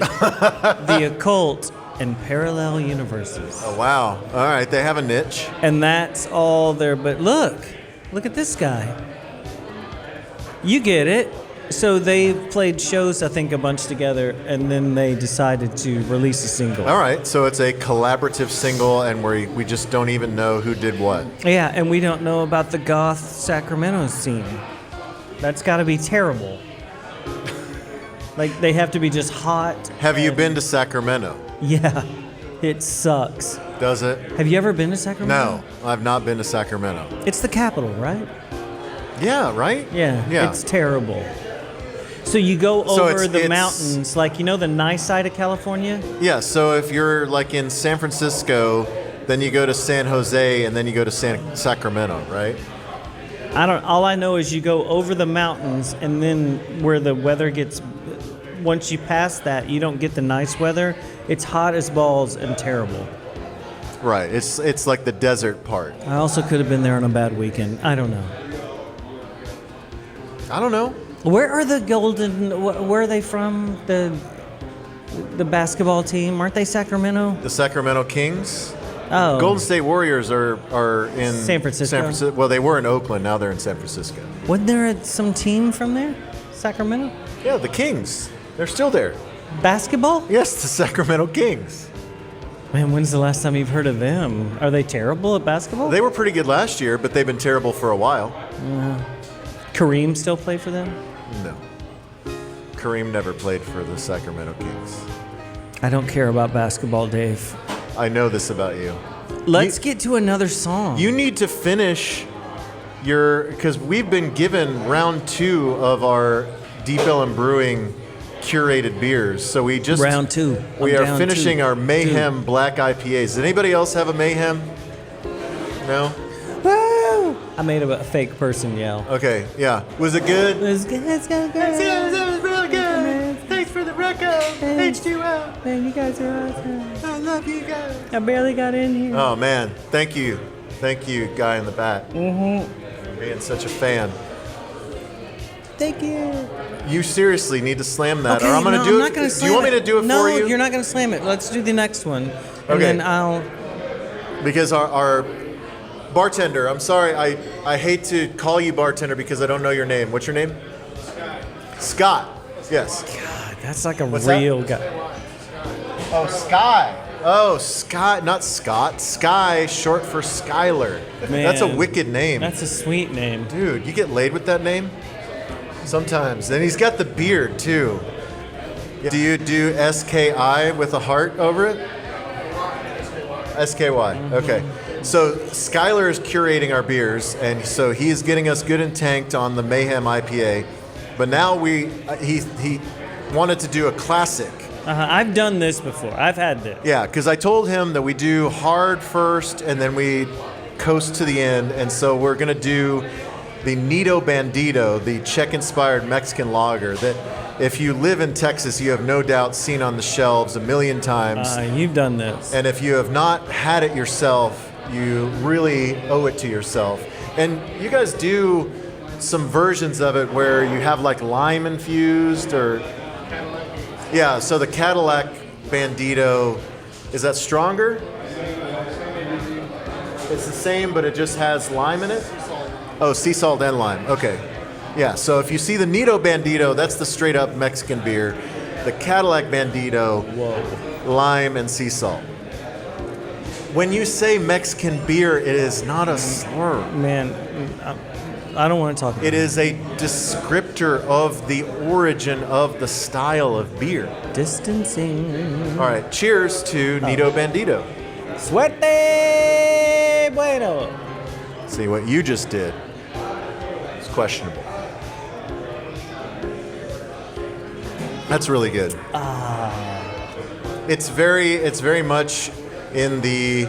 [SPEAKER 1] the occult, and parallel universes.
[SPEAKER 2] Oh, wow. All right. They have a niche.
[SPEAKER 1] And that's all there. But look at this guy. You get it. So they played shows, I think, a bunch together, and then they decided to release a single.
[SPEAKER 2] All right. So it's a collaborative single, and we just don't even know who did what.
[SPEAKER 1] Yeah, and we don't know about the goth Sacramento scene. That's got to be terrible. Like, they have to be just hot.
[SPEAKER 2] Have you been to Sacramento?
[SPEAKER 1] Yeah, it sucks.
[SPEAKER 2] Does it?
[SPEAKER 1] Have you ever been to Sacramento?
[SPEAKER 2] No, I've not been to Sacramento.
[SPEAKER 1] It's the capital, right?
[SPEAKER 2] Yeah, right?
[SPEAKER 1] Yeah. It's terrible. So you go over the mountains, like, the nice side of California?
[SPEAKER 2] Yeah, so if you're like in San Francisco, then you go to San Jose, and then you go to Sacramento, right?
[SPEAKER 1] All I know is you go over the mountains, and then where the weather gets, once you pass that, you don't get the nice weather. It's hot as balls and terrible.
[SPEAKER 2] Right. It's like the desert part.
[SPEAKER 1] I also could have been there on a bad weekend. I don't know. Where are the Golden? Where are they from? The basketball team? Aren't they Sacramento?
[SPEAKER 2] The Sacramento Kings.
[SPEAKER 1] Oh,
[SPEAKER 2] Golden State Warriors are in
[SPEAKER 1] San Francisco.
[SPEAKER 2] Well, they were in Oakland. Now they're in San Francisco.
[SPEAKER 1] Wasn't there some team from there? Sacramento?
[SPEAKER 2] Yeah, the Kings. They're still there.
[SPEAKER 1] Basketball?
[SPEAKER 2] Yes, the Sacramento Kings.
[SPEAKER 1] Man, when's the last time you've heard of them? Are they terrible at basketball?
[SPEAKER 2] They were pretty good last year, but they've been terrible for a while.
[SPEAKER 1] Kareem still play for them?
[SPEAKER 2] No. Kareem never played for the Sacramento Kings.
[SPEAKER 1] I don't care about basketball, Dave.
[SPEAKER 2] I know this about you.
[SPEAKER 1] Let's get to another song.
[SPEAKER 2] You need to finish because we've been given round 2 of our Deep Ellum Brewing curated beers. So we just
[SPEAKER 1] round 2.
[SPEAKER 2] We are finishing our Maehem Black IPAs. Does anybody else have a Maehem? No?
[SPEAKER 1] Woo! I made a fake person yell.
[SPEAKER 2] Okay, yeah. Was it good?
[SPEAKER 1] It was good. It's good.
[SPEAKER 2] It was really good. Thanks for the record. H2O.
[SPEAKER 1] Man, you guys are awesome.
[SPEAKER 2] I love you guys.
[SPEAKER 1] I barely got in here.
[SPEAKER 2] Oh, man. Thank you. Thank you, guy in the back.
[SPEAKER 1] Mm-hmm.
[SPEAKER 2] Being such a fan.
[SPEAKER 1] Thank you.
[SPEAKER 2] You seriously need to slam that,
[SPEAKER 1] Okay,
[SPEAKER 2] or I'm going to do
[SPEAKER 1] I'm
[SPEAKER 2] it.
[SPEAKER 1] not gonna
[SPEAKER 2] Do you want me to do it for you?
[SPEAKER 1] No, you're not going to slam it. Let's do the next one. And
[SPEAKER 2] Okay.
[SPEAKER 1] then I'll...
[SPEAKER 2] Because our bartender, I'm sorry, I hate to call you bartender because I don't know your name. What's your name? Scott. Yes.
[SPEAKER 1] God, that's like a
[SPEAKER 2] What's
[SPEAKER 1] real
[SPEAKER 2] that?
[SPEAKER 1] guy.
[SPEAKER 2] Oh, Sky. Oh, Scott, not Scott. Sky, short for Skylar. That's a
[SPEAKER 1] Man,
[SPEAKER 2] wicked name.
[SPEAKER 1] That's a sweet name.
[SPEAKER 2] Dude, you get laid with that name? Sometimes. And he's got the beard, too. Do you do SKI with a heart over it? SKY. Okay. So Skylar is curating our beers, and so he's getting us good and tanked on the Maehem IPA. But now he wanted to do a classic.
[SPEAKER 1] I've done this before. I've had this.
[SPEAKER 2] Yeah, because I told him that we do hard first, and then we coast to the end. And so we're going to do the Neato Bandito, the Czech-inspired Mexican lager that if you live in Texas, you have no doubt seen on the shelves a million times.
[SPEAKER 1] You've done this.
[SPEAKER 2] And if you have not had it yourself, you really owe it to yourself. And you guys do some versions of it where you have like lime infused or... Yeah, so the Cadillac Bandito, is that stronger? It's the same, but it just has lime in it? Oh, sea salt and lime. Okay. Yeah, so if you see the Neato Bandito, that's the straight up Mexican beer. The Cadillac Bandito, lime and sea salt. When you say Mexican beer, it is not a slur.
[SPEAKER 1] Man, I don't want to talk about
[SPEAKER 2] It is a descriptor of the origin of the style of beer.
[SPEAKER 1] distancing.
[SPEAKER 2] All right, cheers to Neato Bandito.
[SPEAKER 1] Suerte bueno.
[SPEAKER 2] See what you just did. It's questionable. That's really good. It's very much in the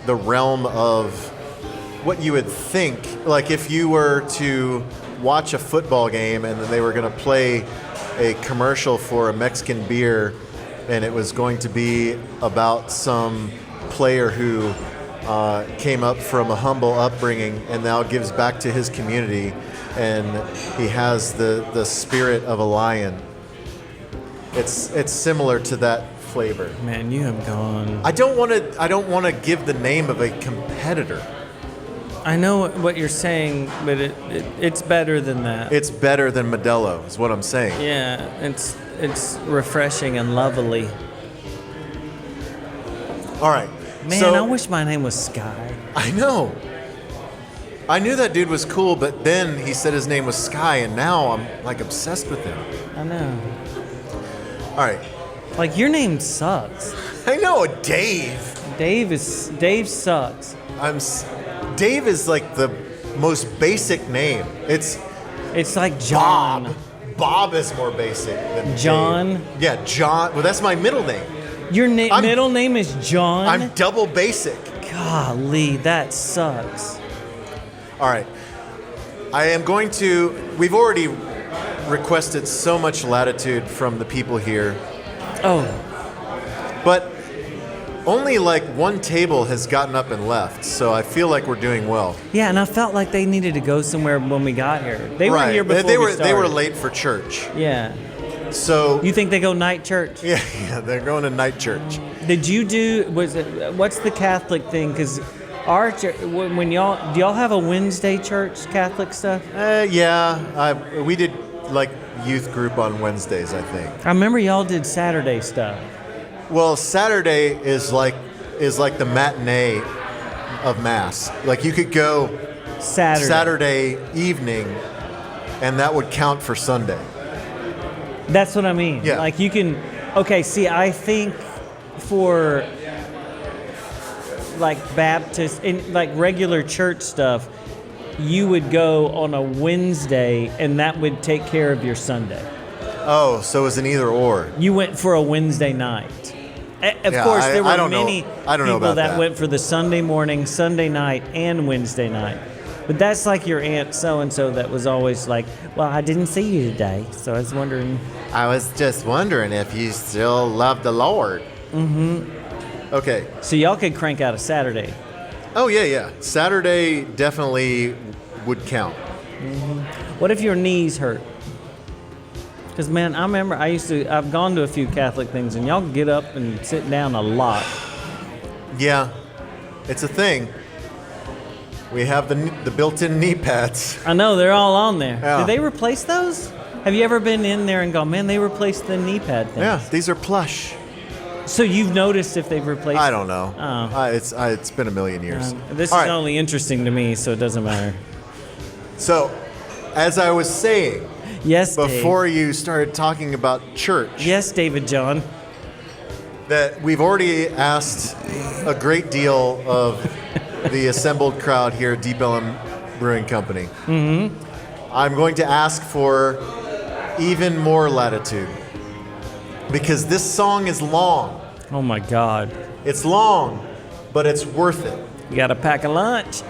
[SPEAKER 2] realm of what you would think, like if you were to watch a football game and then they were going to play a commercial for a Mexican beer, and it was going to be about some player who came up from a humble upbringing and now gives back to his community, and he has the spirit of a lion. It's similar to that flavor.
[SPEAKER 1] Man, you have gone.
[SPEAKER 2] I don't want to give the name of a competitor.
[SPEAKER 1] I know what you're saying, but it's better than that.
[SPEAKER 2] It's better than Modelo, is what I'm saying.
[SPEAKER 1] Yeah, it's refreshing and lovely.
[SPEAKER 2] All right.
[SPEAKER 1] Man,
[SPEAKER 2] so,
[SPEAKER 1] I wish my name was Sky.
[SPEAKER 2] I know. I knew that dude was cool, but then he said his name was Sky, and now I'm like obsessed with him.
[SPEAKER 1] I know.
[SPEAKER 2] All right.
[SPEAKER 1] Like, your name sucks.
[SPEAKER 2] I know, Dave.
[SPEAKER 1] Dave sucks.
[SPEAKER 2] Dave is like the most basic name. It's
[SPEAKER 1] like John.
[SPEAKER 2] Bob. Bob is more basic than
[SPEAKER 1] John.
[SPEAKER 2] Dave. Yeah, John. Well, that's my middle name.
[SPEAKER 1] Your middle name is John?
[SPEAKER 2] I'm double basic.
[SPEAKER 1] Golly, that sucks.
[SPEAKER 2] All right. We've already requested so much latitude from the people here,
[SPEAKER 1] Oh,
[SPEAKER 2] but only like one table has gotten up and left, so I feel like we're doing well.
[SPEAKER 1] yeah, and I felt like they needed to go somewhere when we got here. They were here before
[SPEAKER 2] they
[SPEAKER 1] we
[SPEAKER 2] were
[SPEAKER 1] started.
[SPEAKER 2] late for church.
[SPEAKER 1] Yeah.
[SPEAKER 2] So
[SPEAKER 1] You think they go night church?
[SPEAKER 2] yeah, they're going to night church.
[SPEAKER 1] Did you what's the Catholic thing? Because our church, do y'all have a Wednesday church Catholic stuff?
[SPEAKER 2] We did like youth group on Wednesdays, I think.
[SPEAKER 1] I remember y'all did Saturday stuff.
[SPEAKER 2] Well, Saturday is like the matinee of Mass. Like you could go Saturday evening, and that would count for Sunday.
[SPEAKER 1] That's what I mean.
[SPEAKER 2] Yeah.
[SPEAKER 1] Like you can. Okay. See, I think for like Baptist and like regular church stuff, you would go on a Wednesday, and that would take care of your Sunday.
[SPEAKER 2] Oh, so it's an either or.
[SPEAKER 1] You went for a Wednesday night. Of course, there were many people that went for the Sunday morning, Sunday night, and Wednesday night. But that's like your Aunt so-and-so that was always like, well, I didn't see you today, so I was wondering.
[SPEAKER 2] I was just wondering if you still love the Lord. Mm-hmm. Okay.
[SPEAKER 1] So y'all could crank out a Saturday.
[SPEAKER 2] Oh, yeah. Saturday definitely would count.
[SPEAKER 1] Mm-hmm. What if your knees hurt? Because, man, I remember I've gone to a few Catholic things, and y'all get up and sit down a lot.
[SPEAKER 2] Yeah, it's a thing. We have the built-in knee pads.
[SPEAKER 1] I know, they're all on there.
[SPEAKER 2] Yeah.
[SPEAKER 1] Did they replace those? Have you ever been in there and gone, man, they replaced the knee pad things?
[SPEAKER 2] Yeah, these are plush.
[SPEAKER 1] So you've noticed if they've replaced?
[SPEAKER 2] I don't know.
[SPEAKER 1] Oh.
[SPEAKER 2] It's been a million years.
[SPEAKER 1] This
[SPEAKER 2] All
[SPEAKER 1] is
[SPEAKER 2] right.
[SPEAKER 1] only interesting to me, so it doesn't matter.
[SPEAKER 2] So, as I was saying,
[SPEAKER 1] Yes, Dave.
[SPEAKER 2] before you started talking about church,
[SPEAKER 1] Yes, David John.
[SPEAKER 2] that we've already asked a great deal of the assembled crowd here at Deep Ellum Brewing Company. Mm-hmm. I'm going to ask for even more latitude because this song is long.
[SPEAKER 1] Oh my God.
[SPEAKER 2] It's long, but it's worth it.
[SPEAKER 1] You got to pack a lunch.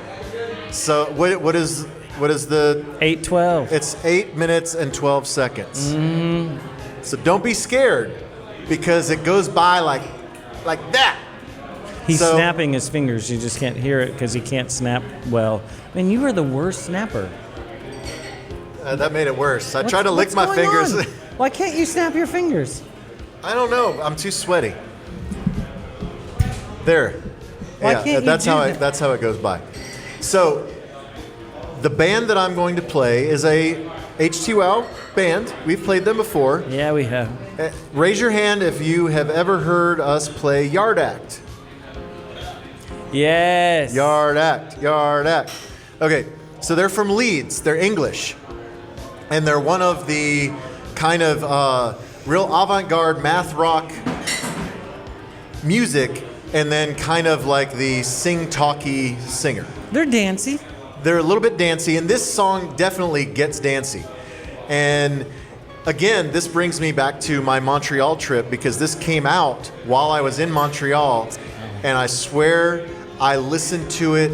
[SPEAKER 2] So what is the
[SPEAKER 1] 8:12.
[SPEAKER 2] It's 8 minutes and 12 seconds.
[SPEAKER 1] Mm-hmm.
[SPEAKER 2] So don't be scared because it goes by like that.
[SPEAKER 1] He's
[SPEAKER 2] So-
[SPEAKER 1] snapping his fingers. You just can't hear it because he can't snap well. Man, you are the worst snapper.
[SPEAKER 2] That made it worse. I tried to lick my
[SPEAKER 1] What's going
[SPEAKER 2] fingers.
[SPEAKER 1] on? Why can't you snap your fingers?
[SPEAKER 2] I don't know. I'm too sweaty. There.
[SPEAKER 1] Why can't you
[SPEAKER 2] that's
[SPEAKER 1] do
[SPEAKER 2] how
[SPEAKER 1] that?
[SPEAKER 2] that's how it goes by. So the band that I'm going to play is a Htwow band. We've played them before.
[SPEAKER 1] Yeah, we have.
[SPEAKER 2] Raise your hand if you have ever heard us play Yard Act.
[SPEAKER 1] Yes.
[SPEAKER 2] Yard Act, Yard Act. Okay, so they're from Leeds. They're English. And they're one of the kind of real avant-garde math rock music, and then kind of like the sing-talky singer.
[SPEAKER 1] They're dancey.
[SPEAKER 2] They're a little bit dancey, and this song definitely gets dancey. And again, this brings me back to my Montreal trip, because this came out while I was in Montreal, and I swear I listened to it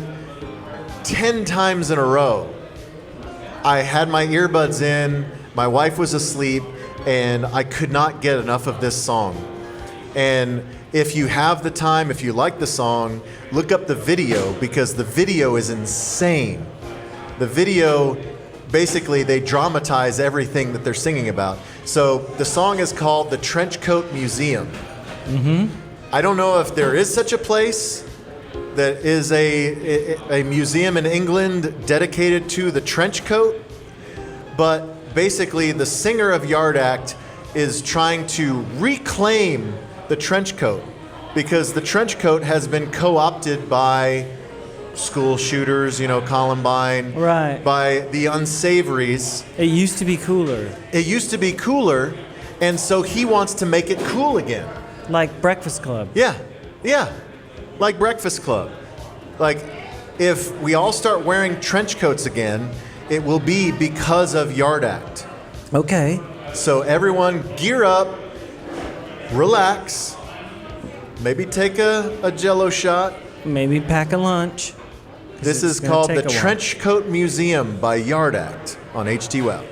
[SPEAKER 2] 10 times in a row. I had my earbuds in, my wife was asleep, and I could not get enough of this song. And if you have the time, if you like the song, look up the video, because the video is insane. The video, basically, they dramatize everything that they're singing about. So the song is called The Trenchcoat Museum. I don't know if there is such a place that is a museum in England dedicated to the trench coat, but basically the singer of Yard Act is trying to reclaim the trench coat, because the trench coat has been co-opted by school shooters, Columbine,
[SPEAKER 1] Right.
[SPEAKER 2] by the unsavories.
[SPEAKER 1] It used to be cooler.
[SPEAKER 2] It used to be cooler, and so he wants to make it cool again.
[SPEAKER 1] Like Breakfast Club.
[SPEAKER 2] Yeah, like Breakfast Club. Like, if we all start wearing trench coats again, it will be because of Yard Act.
[SPEAKER 1] Okay.
[SPEAKER 2] So everyone gear up, relax, maybe take a jello shot.
[SPEAKER 1] Maybe pack a lunch.
[SPEAKER 2] This
[SPEAKER 1] it's
[SPEAKER 2] is
[SPEAKER 1] gonna
[SPEAKER 2] called
[SPEAKER 1] take
[SPEAKER 2] The
[SPEAKER 1] a while.
[SPEAKER 2] Trench Coat Museum by Yard Act on Htwow.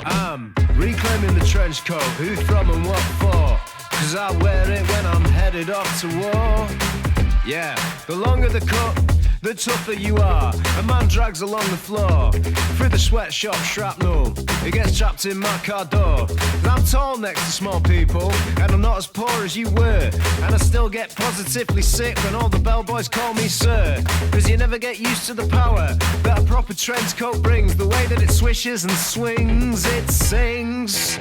[SPEAKER 5] I'm reclaiming the trench coat, who from and what for? 'Cause I wear it when I'm headed off to war. Yeah, the longer the cut, the tougher you are. A man drags along the floor, through the sweatshop shrapnel. It gets trapped in my car door. I'm tall next to small people, and I'm not as poor as you were. And I still get positively sick when all the bellboys call me sir. 'Cause you never get used to the power that a proper trench coat brings. The way that it swishes and swings, it sings.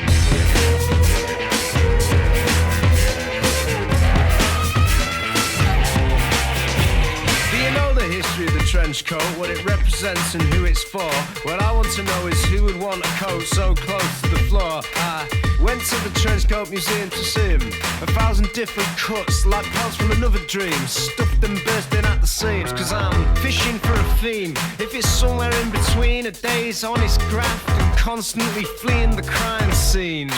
[SPEAKER 5] History of the trench coat, what it represents and who it's for. What I want to know is who would want a coat so close to the floor. I went to the trench coat museum to see him. 1,000 different cuts, like pelts from another dream, stuffed and bursting at the seams. 'Cause I'm fishing for a theme. If it's somewhere in between a day's honest graft and constantly fleeing the crime scene.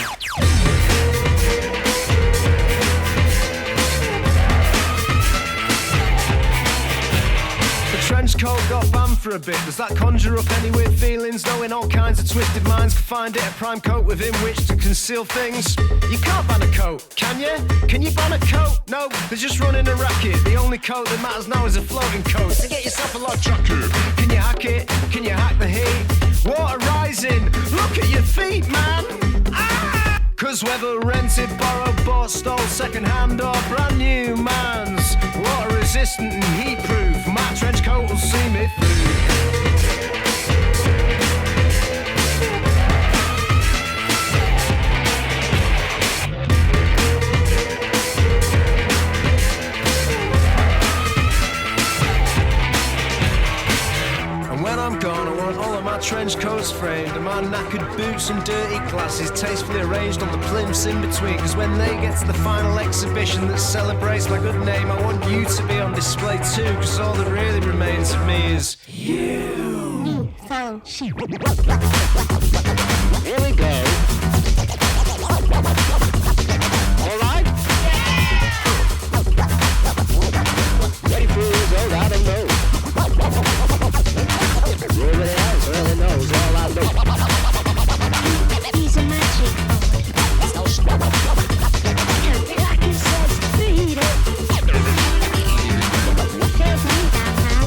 [SPEAKER 5] Trench coat got banned for a bit. Does that conjure up any weird feelings? Knowing all kinds of twisted minds can find it a prime coat within which to conceal things. You can't ban a coat, can you? Can you ban a coat? No, they're just running a racket. The only coat that matters now is a floating coat. So get yourself a log jacket. Can you hack it? Can you hack the heat? Water rising. Look at your feet, man. Ah! 'Cause whether rented, borrowed, bought, stole, second hand or brand new, man's water resistant and heat proof. My trench coat will see me through. coats framed, and my knackered boots and dirty glasses tastefully arranged on the plimps in between. Cause when they get to the final exhibition that celebrates my good name, I want you to be on display too, cause all that really remains of me is you.
[SPEAKER 6] Here we go. All right? Ready for result? I don't know. Nobody else really knows all I know.
[SPEAKER 7] Piece of magic. Like you said, beat it. Take me down my head.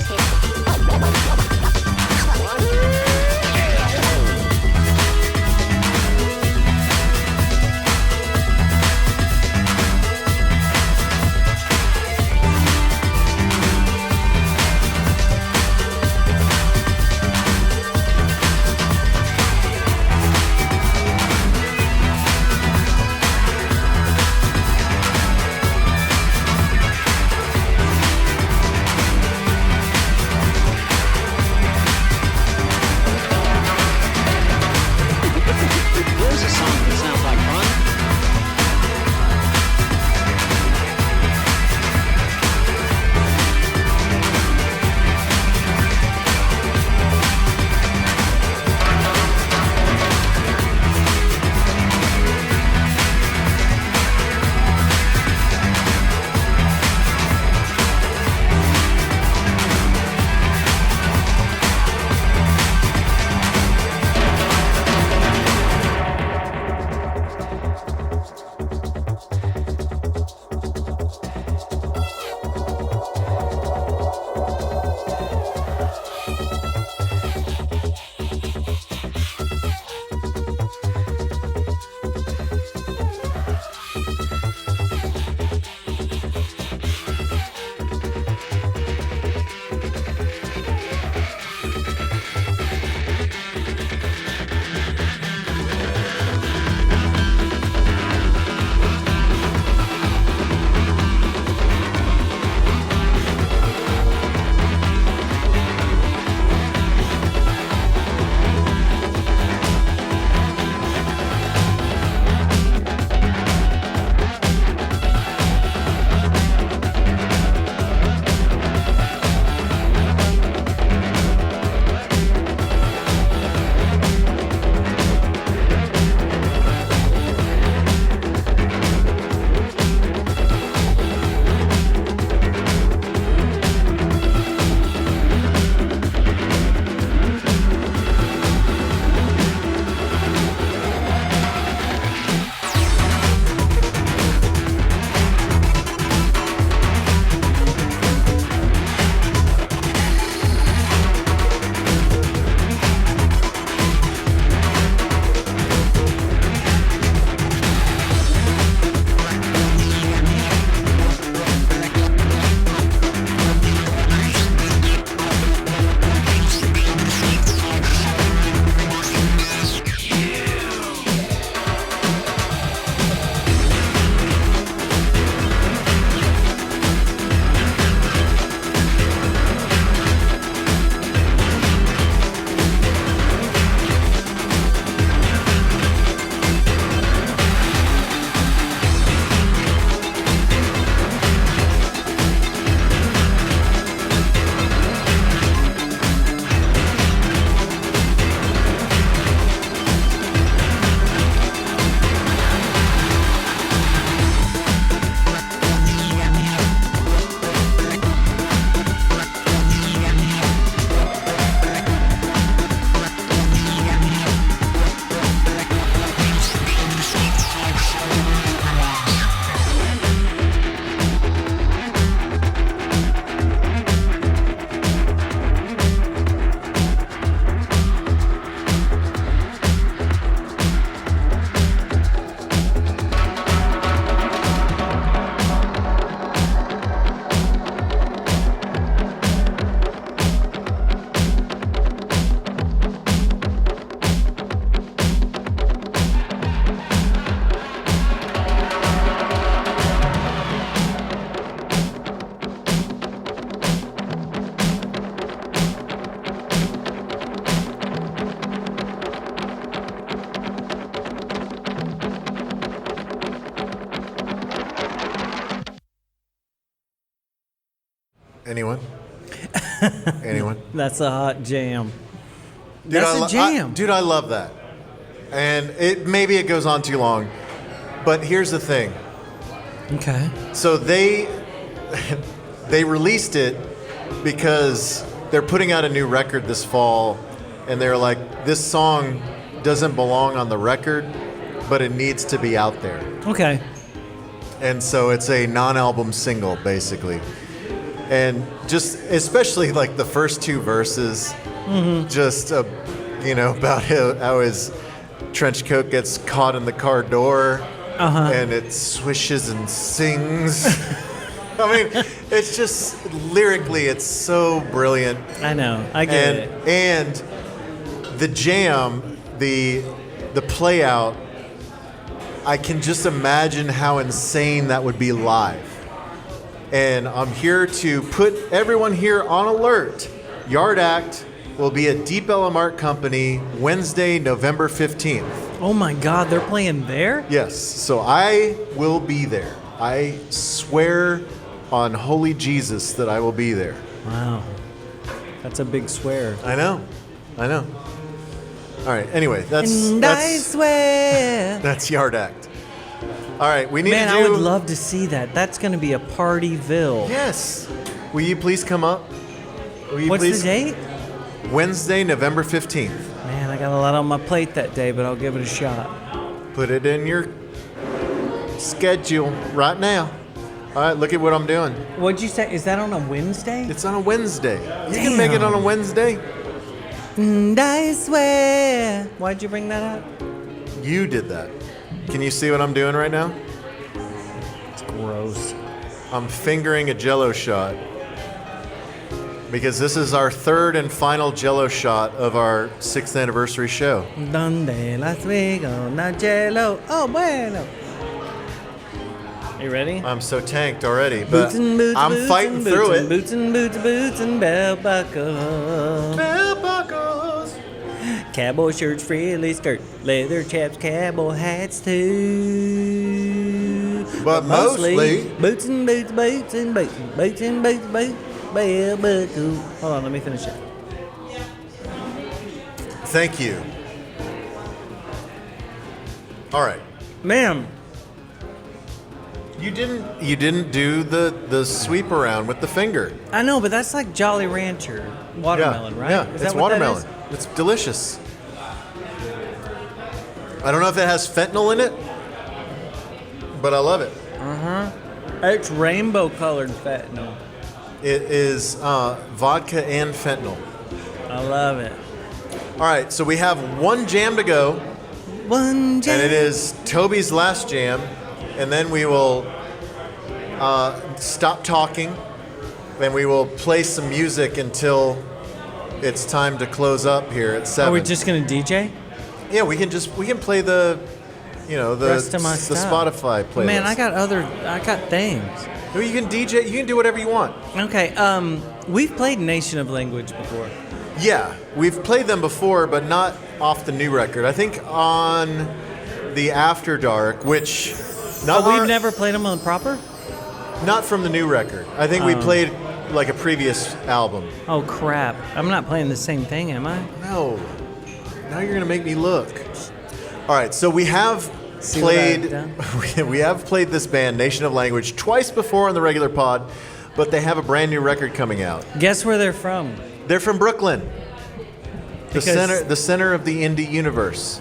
[SPEAKER 2] Anyone? Anyone?
[SPEAKER 1] That's a hot jam.
[SPEAKER 2] Dude,
[SPEAKER 1] That's a jam.
[SPEAKER 2] Dude, I love that. And maybe it goes on too long, but here's the thing.
[SPEAKER 1] Okay.
[SPEAKER 2] So they released it because they're putting out a new record this fall, and they're like, this song doesn't belong on the record, but it needs to be out there.
[SPEAKER 1] Okay.
[SPEAKER 2] And so it's a non-album single, basically. And just, especially like the first two verses, just, about how his trench coat gets caught in the car door, and it swishes and sings. I mean, it's just, lyrically, it's so brilliant.
[SPEAKER 1] I know. I get it.
[SPEAKER 2] And the jam, the play out, I can just imagine how insane that would be live. And I'm here to put everyone here on alert. Yard Act will be at Deep Ellum Art Company Wednesday, November 15th.
[SPEAKER 1] Oh my God, they're playing there?
[SPEAKER 2] Yes, so I will be there. I swear on holy Jesus that I will be there.
[SPEAKER 1] Wow. That's a big swear.
[SPEAKER 2] I know. All right, anyway,
[SPEAKER 1] I swear.
[SPEAKER 2] that's Yard Act. All right, we need
[SPEAKER 1] Man,
[SPEAKER 2] to do...
[SPEAKER 1] I would love to see that. That's going to be a partyville.
[SPEAKER 2] Yes. Will you please come up?
[SPEAKER 1] What's the date?
[SPEAKER 2] Wednesday, November 15th.
[SPEAKER 1] Man, I got a lot on my plate that day, but I'll give it a shot.
[SPEAKER 2] Put it in your schedule right now. All right, look at what I'm doing.
[SPEAKER 1] What'd you say? Is that on a Wednesday?
[SPEAKER 2] It's on a Wednesday. You can make it on a Wednesday.
[SPEAKER 1] And I swear. Why'd you bring that up?
[SPEAKER 2] You did that. Can you see what I'm doing right now?
[SPEAKER 1] It's gross.
[SPEAKER 2] I'm fingering a jello shot because this is our third and final jello shot of our 6th anniversary show.
[SPEAKER 1] Donde las Vegas, na jello. Oh, bueno. You ready?
[SPEAKER 2] I'm so tanked already, but
[SPEAKER 1] Boots and boots,
[SPEAKER 2] I'm
[SPEAKER 1] boots
[SPEAKER 2] fighting
[SPEAKER 1] and
[SPEAKER 2] through
[SPEAKER 1] boots
[SPEAKER 2] it.
[SPEAKER 1] and boots and boots, boots and bell buckles.
[SPEAKER 2] Bell buckles.
[SPEAKER 1] Cowboy shirts, frilly skirt, leather chaps, cowboy hats too.
[SPEAKER 2] But mostly
[SPEAKER 1] boots and boots, boots and boots, boots and boots, boots, bell buckles. Hold on, let me finish it.
[SPEAKER 2] Thank you. All right.
[SPEAKER 1] Ma'am.
[SPEAKER 2] You didn't do the sweep around with the finger.
[SPEAKER 1] I know, but that's like Jolly Rancher watermelon, right?
[SPEAKER 2] Yeah,
[SPEAKER 1] Is
[SPEAKER 2] it's
[SPEAKER 1] that what that
[SPEAKER 2] watermelon. It's delicious. I don't know if it has fentanyl in it, but I love it.
[SPEAKER 1] It's rainbow colored fentanyl.
[SPEAKER 2] It is vodka and fentanyl.
[SPEAKER 1] I love it.
[SPEAKER 2] All right, so we have one jam to go,
[SPEAKER 1] One jam.
[SPEAKER 2] and it is Toby's last jam, and then we will stop talking, and we will play some music until it's time to close up here at 7.
[SPEAKER 1] Are we just gonna DJ?
[SPEAKER 2] Yeah, we can play the
[SPEAKER 1] Rest of my
[SPEAKER 2] the
[SPEAKER 1] stuff.
[SPEAKER 2] Spotify playlist.
[SPEAKER 1] Man, I got things.
[SPEAKER 2] Well, you can DJ. You can do whatever you want.
[SPEAKER 1] Okay, we've played Nation of Language before.
[SPEAKER 2] Yeah, we've played them before, but not off the new record. I think on the After Dark, which
[SPEAKER 1] We've never played them on proper?
[SPEAKER 2] not from the new record. I think we played like a previous album.
[SPEAKER 1] Oh crap! I'm not playing the same thing, am I?
[SPEAKER 2] No, now you're gonna make me look. All right, so we have
[SPEAKER 1] See what I've
[SPEAKER 2] played.
[SPEAKER 1] done?
[SPEAKER 2] We have played this band, Nation of Language, twice before on the regular pod, but they have a brand new record coming out.
[SPEAKER 1] Guess where they're from?
[SPEAKER 2] They're from Brooklyn,
[SPEAKER 1] Because-
[SPEAKER 2] the center of the indie universe.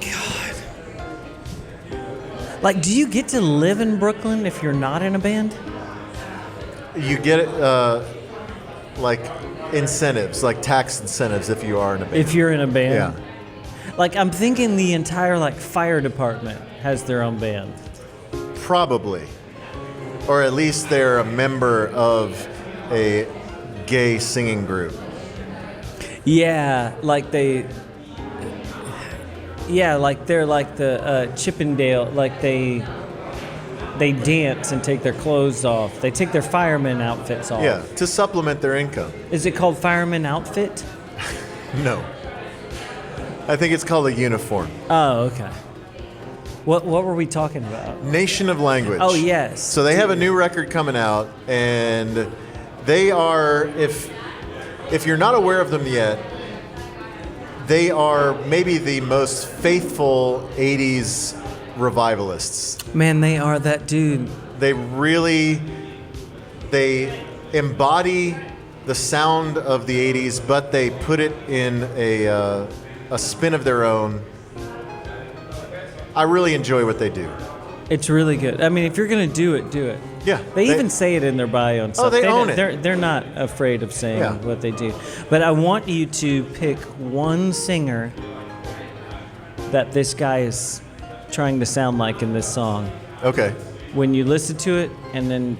[SPEAKER 1] Like, do you get to live in Brooklyn if you're not in a band?
[SPEAKER 2] You get it like incentives, like tax incentives, if you are in a band.
[SPEAKER 1] If you're in a band?
[SPEAKER 2] Yeah.
[SPEAKER 1] Like, I'm thinking the entire, like, fire department has their own band.
[SPEAKER 2] Probably. Or at least they're a member of a gay singing group.
[SPEAKER 1] Yeah, like they... Yeah, like they're like the Chippendale, like they dance and take their clothes off. They take their fireman outfits off.
[SPEAKER 2] Yeah, to supplement their income.
[SPEAKER 1] Is it called fireman outfit?
[SPEAKER 2] No. I think it's called a uniform.
[SPEAKER 1] Oh, okay. What were we talking about?
[SPEAKER 2] Nation of Language.
[SPEAKER 1] Oh, yes.
[SPEAKER 2] So they have a new record coming out, and They are, if you're not aware of them yet, they are maybe the most faithful 80s revivalists.
[SPEAKER 1] Man, they are that dude.
[SPEAKER 2] They embody the sound of the 80s, but they put it in a spin of their own. I really enjoy what they do.
[SPEAKER 1] It's really good. I mean, if you're going to do it, do it.
[SPEAKER 2] Yeah.
[SPEAKER 1] They even say it in their bio and stuff.
[SPEAKER 2] they own it.
[SPEAKER 1] They're not afraid of saying
[SPEAKER 2] Yeah.
[SPEAKER 1] what they do. But I want you to pick one singer that this guy is trying to sound like in this song.
[SPEAKER 2] Okay.
[SPEAKER 1] When you listen to it, and then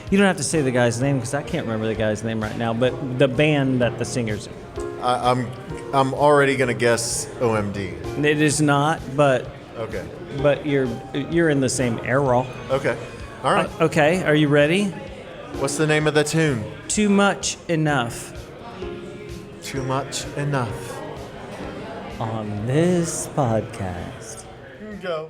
[SPEAKER 1] you don't have to say the guy's name because I can't remember the guy's name right now, but the band that the singer's in.
[SPEAKER 2] I'm already going to guess OMD.
[SPEAKER 1] It is not, but
[SPEAKER 2] Okay.
[SPEAKER 1] you're in the same era.
[SPEAKER 2] Okay. All right.
[SPEAKER 1] Okay, are you ready?
[SPEAKER 2] What's the name of the tune?
[SPEAKER 1] Too Much Enough.
[SPEAKER 2] Too Much Enough.
[SPEAKER 1] On this podcast.
[SPEAKER 2] Go.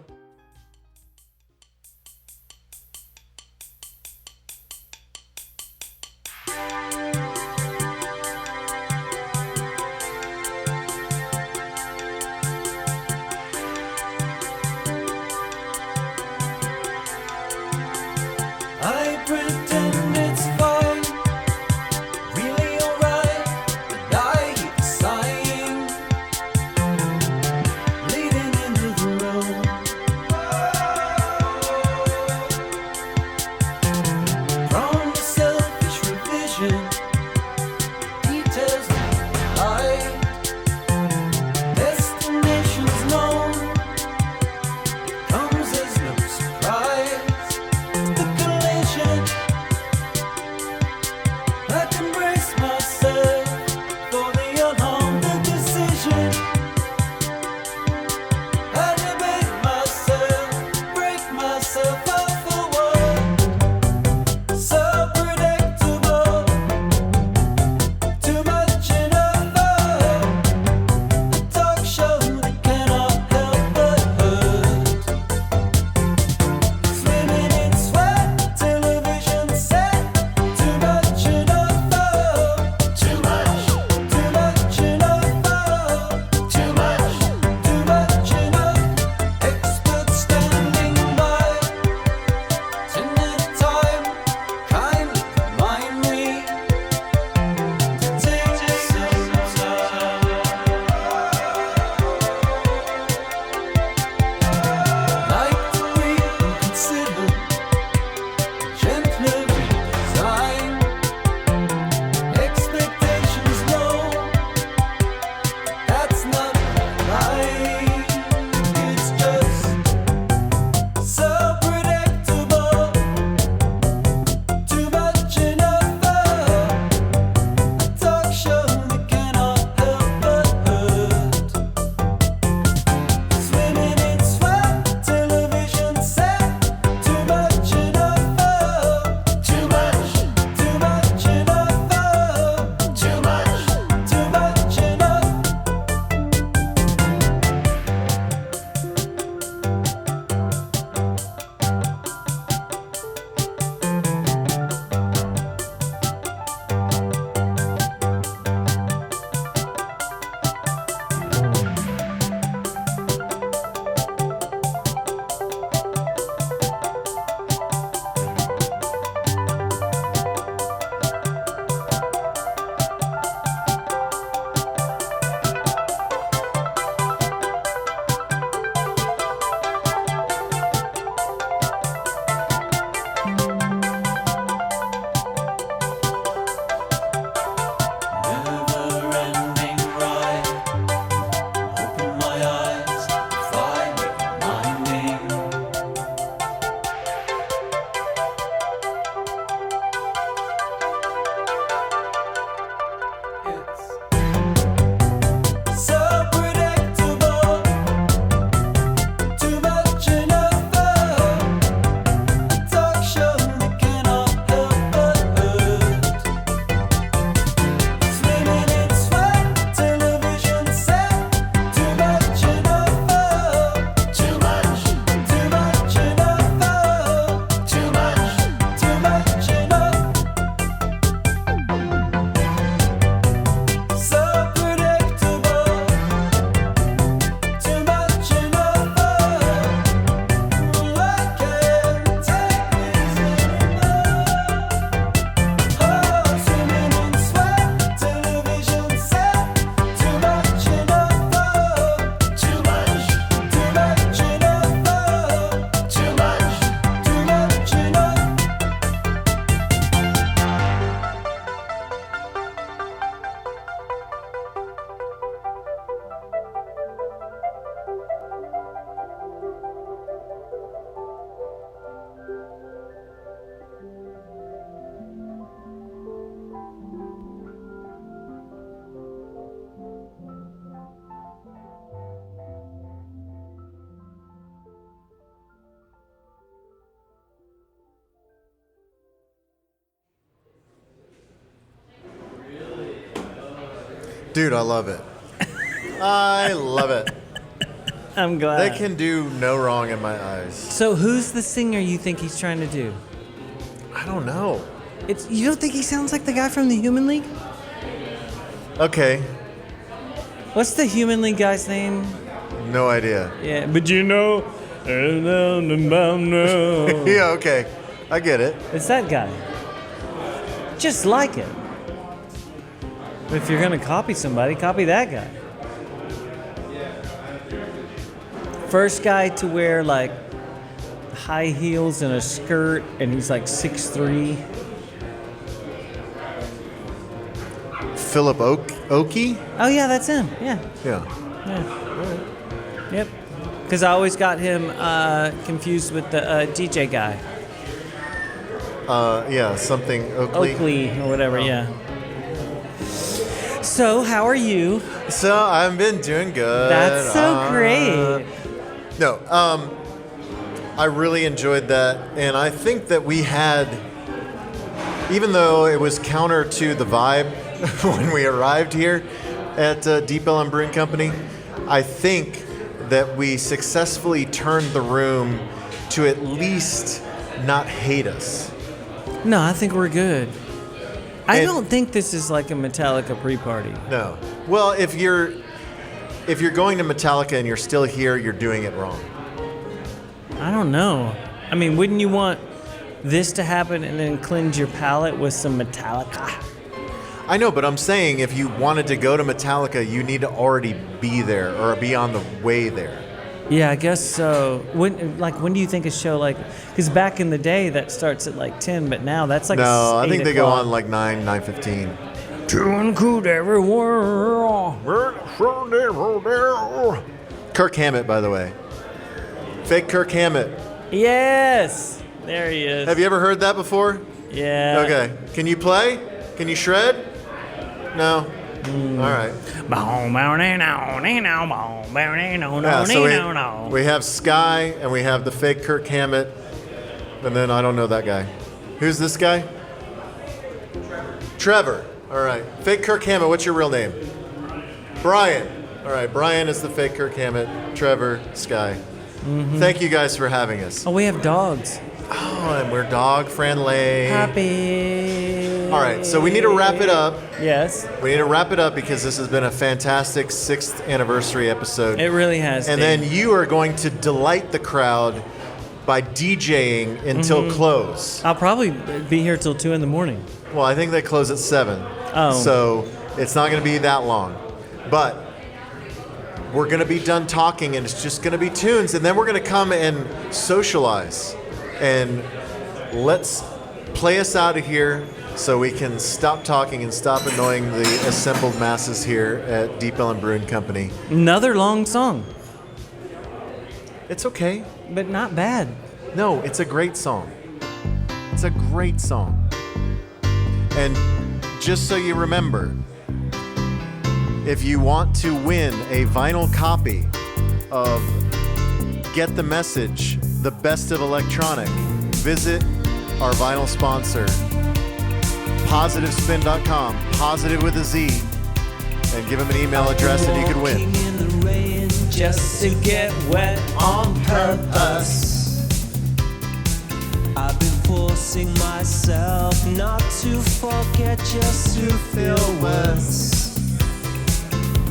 [SPEAKER 3] I pretend it's fine, really alright, and I keep sighing, bleeding into the road.
[SPEAKER 2] Dude, I love it. I love it.
[SPEAKER 1] I'm glad.
[SPEAKER 2] They can do no wrong in my eyes.
[SPEAKER 1] So who's the singer you think he's trying to do?
[SPEAKER 2] I don't know.
[SPEAKER 1] You don't think he sounds like the guy from the Human League?
[SPEAKER 2] Okay,
[SPEAKER 1] What's the Human League guy's name?
[SPEAKER 2] no idea.
[SPEAKER 1] Yeah, but you know,
[SPEAKER 2] Yeah, okay. I get it.
[SPEAKER 1] it's that guy. Just like it. If you're gonna copy somebody, copy that guy. First guy to wear like high heels and a skirt, and he's like 6'3".
[SPEAKER 2] Philip Oakey?
[SPEAKER 1] Oh yeah, that's him. Yeah.
[SPEAKER 2] Yeah.
[SPEAKER 1] Yep. Because I always got him confused with the DJ guy,
[SPEAKER 2] Yeah, something Oakley.
[SPEAKER 1] Oakley or whatever. Yeah. So how are you?
[SPEAKER 2] So I've been doing good.
[SPEAKER 1] That's so great.
[SPEAKER 2] No, I really enjoyed that, and I think that we had, even though it was counter to the vibe when we arrived here at Deep Ellum Brewing Company, I think that we successfully turned the room to at least not hate us.
[SPEAKER 1] No, I think we're good. I
[SPEAKER 2] And-
[SPEAKER 1] don't think this is like a Metallica pre-party.
[SPEAKER 2] No. Well, if you're going to Metallica and you're still here, you're doing it wrong.
[SPEAKER 1] I don't know. I mean, wouldn't you want this to happen and then cleanse your palate with some Metallica?
[SPEAKER 2] I know, but I'm saying if you wanted to go to Metallica, you need to already be there or be on the way there.
[SPEAKER 1] Yeah, I guess so. When do you think a show like? Because back in the day, that starts at like 10, but now that's like
[SPEAKER 2] No, I think they go
[SPEAKER 1] 8 o'clock.
[SPEAKER 2] on like 9:15.
[SPEAKER 1] To include everywhere.
[SPEAKER 2] Kirk Hammett, by the way. Fake Kirk Hammett.
[SPEAKER 1] Yes, there he is.
[SPEAKER 2] Have you ever heard that before?
[SPEAKER 1] Yeah.
[SPEAKER 2] Okay. Can you play? Can you shred? No. All right. Yeah, so we have Sky and we have the fake Kirk Hammett, and then I don't know that guy. Who's this guy? Trevor. All right. Fake Kirk Hammett. What's your real name? Brian. All right. Brian is the fake Kirk Hammett. Trevor, Sky. Thank you guys for having us.
[SPEAKER 1] Oh, we have dogs.
[SPEAKER 2] Oh, and we're dog friendly.
[SPEAKER 1] Happy.
[SPEAKER 2] All right. So we need to wrap it up.
[SPEAKER 1] Yes,
[SPEAKER 2] We need to wrap it up because this has been a fantastic 6th anniversary episode.
[SPEAKER 1] it really has.
[SPEAKER 2] And
[SPEAKER 1] been.
[SPEAKER 2] then you are going to delight the crowd by DJing until close.
[SPEAKER 1] I'll probably be here till 2 in the morning.
[SPEAKER 2] Well, I think they close at 7.
[SPEAKER 1] Oh.
[SPEAKER 2] So it's not going to be that long. But we're going to be done talking and it's just going to be tunes. And then we're going to come and socialize. And let's play us out of here so we can stop talking and stop annoying the assembled masses here at Deep Ellum Brewing Company.
[SPEAKER 1] Another long song,
[SPEAKER 2] It's okay.
[SPEAKER 1] but not bad.
[SPEAKER 2] No, it's a great song. It's a great song. And just so you remember, if you want to win a vinyl copy of Get the Message, the best of electronic, visit our vinyl sponsor, positivespin.com, positive with a Z, and give them an email address and you could win.
[SPEAKER 3] Walking in the rain just to get wet on purpose. I've been forcing myself not to forget, just to feel worse.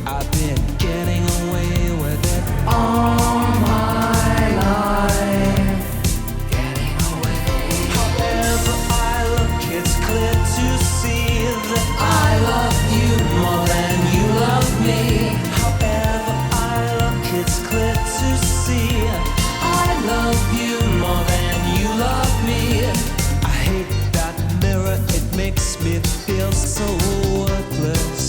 [SPEAKER 3] I've been getting away with it all my life. However I look, it's clear to see that I love you more than you love me. However I look, it's clear to see I love you more than you love me. I hate that mirror, it makes me feel so worthless.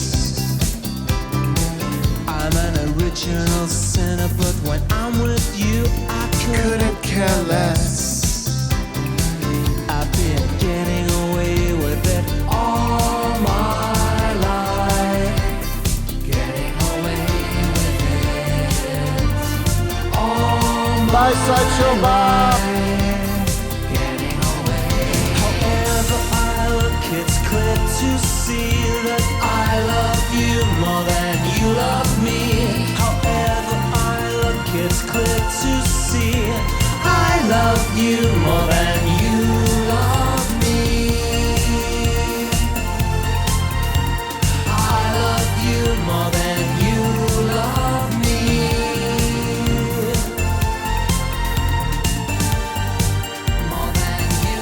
[SPEAKER 3] I'm an original sinner, but when I'm with you, I couldn't care less. I've been getting away with it all my life. Getting away with it all my life. Getting away. However I look, it's clear to see that I I love you more than you love me. However I look, it's clear to see. I love you more than you love me. I love you more than you love me. More than you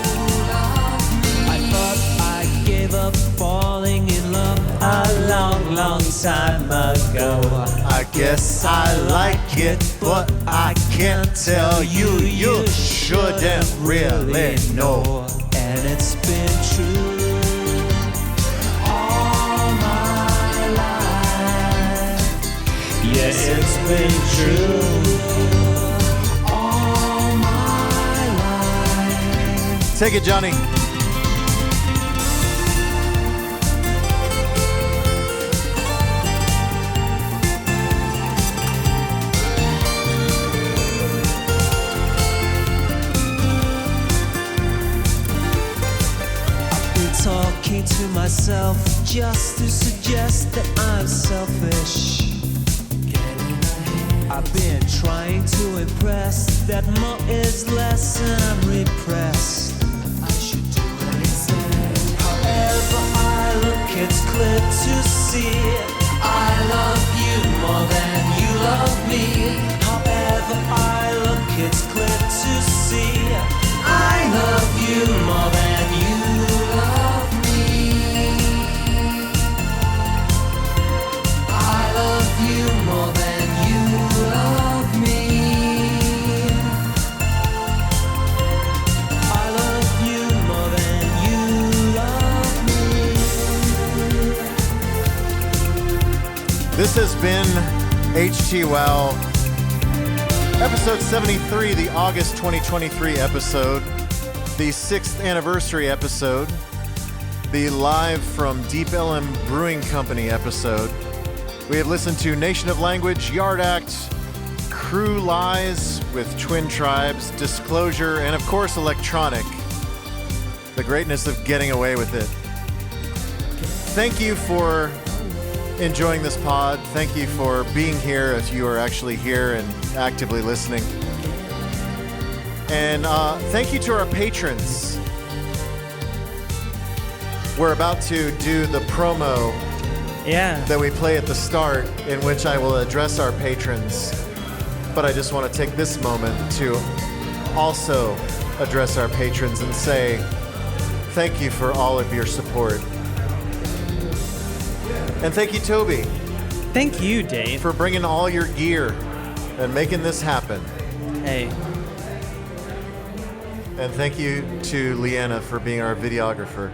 [SPEAKER 3] love me. I thought I gave up falling in love a long, long time ago.
[SPEAKER 2] I guess I like it, but I can't tell you. You shouldn't really know.
[SPEAKER 3] And it's been true all my life. Yes, it's been true all my life.
[SPEAKER 2] Take it, Johnny.
[SPEAKER 3] Talking to myself just to suggest that I'm selfish. I've been trying to impress that more is less and I'm repressed. I should do anything. However I look, it's clear to see. I love you more than you love me. However I look, it's clear to see. I love you more than you love me. I love you more than you love me. I love you more than you love me.
[SPEAKER 2] This has been Htwow, episode 73, the August 2023 episode, the 6th anniversary episode, the live from Deep Ellum Brewing Company episode. We have listened to Nation of Language, Yard Act, Creux Lies with Twin Tribes, Disclosure, and of course Electronic. The greatness of getting away with it. Thank you for enjoying this pod. Thank you for being here if you are actually here and actively listening. And thank you to our patrons. We're about to do the promo that we play at the start, in which I will address our patrons. But I just want to take this moment to also address our patrons and say thank you for all of your support. And thank you, Toby.
[SPEAKER 1] Thank you, Dave.
[SPEAKER 2] For bringing all your gear and making this happen.
[SPEAKER 1] Hey.
[SPEAKER 2] And thank you to Leanna for being our videographer.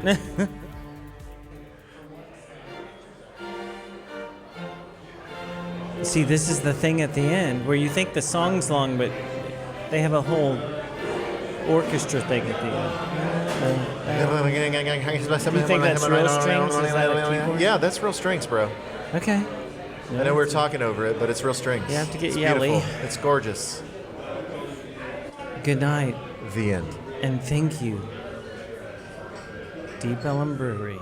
[SPEAKER 1] See, this is the thing at the end where you think the song's long, but they have a whole orchestra thing at the end. You think that's real strings? Is that a keyboard?
[SPEAKER 2] Yeah, that's real strings, bro.
[SPEAKER 1] Okay.
[SPEAKER 2] I know we're talking over it, but it's real strings.
[SPEAKER 1] You have to get
[SPEAKER 2] it's
[SPEAKER 1] yelly.
[SPEAKER 2] Beautiful. It's gorgeous.
[SPEAKER 1] Good night.
[SPEAKER 2] The end.
[SPEAKER 1] And thank you, Deep Ellum Brewery.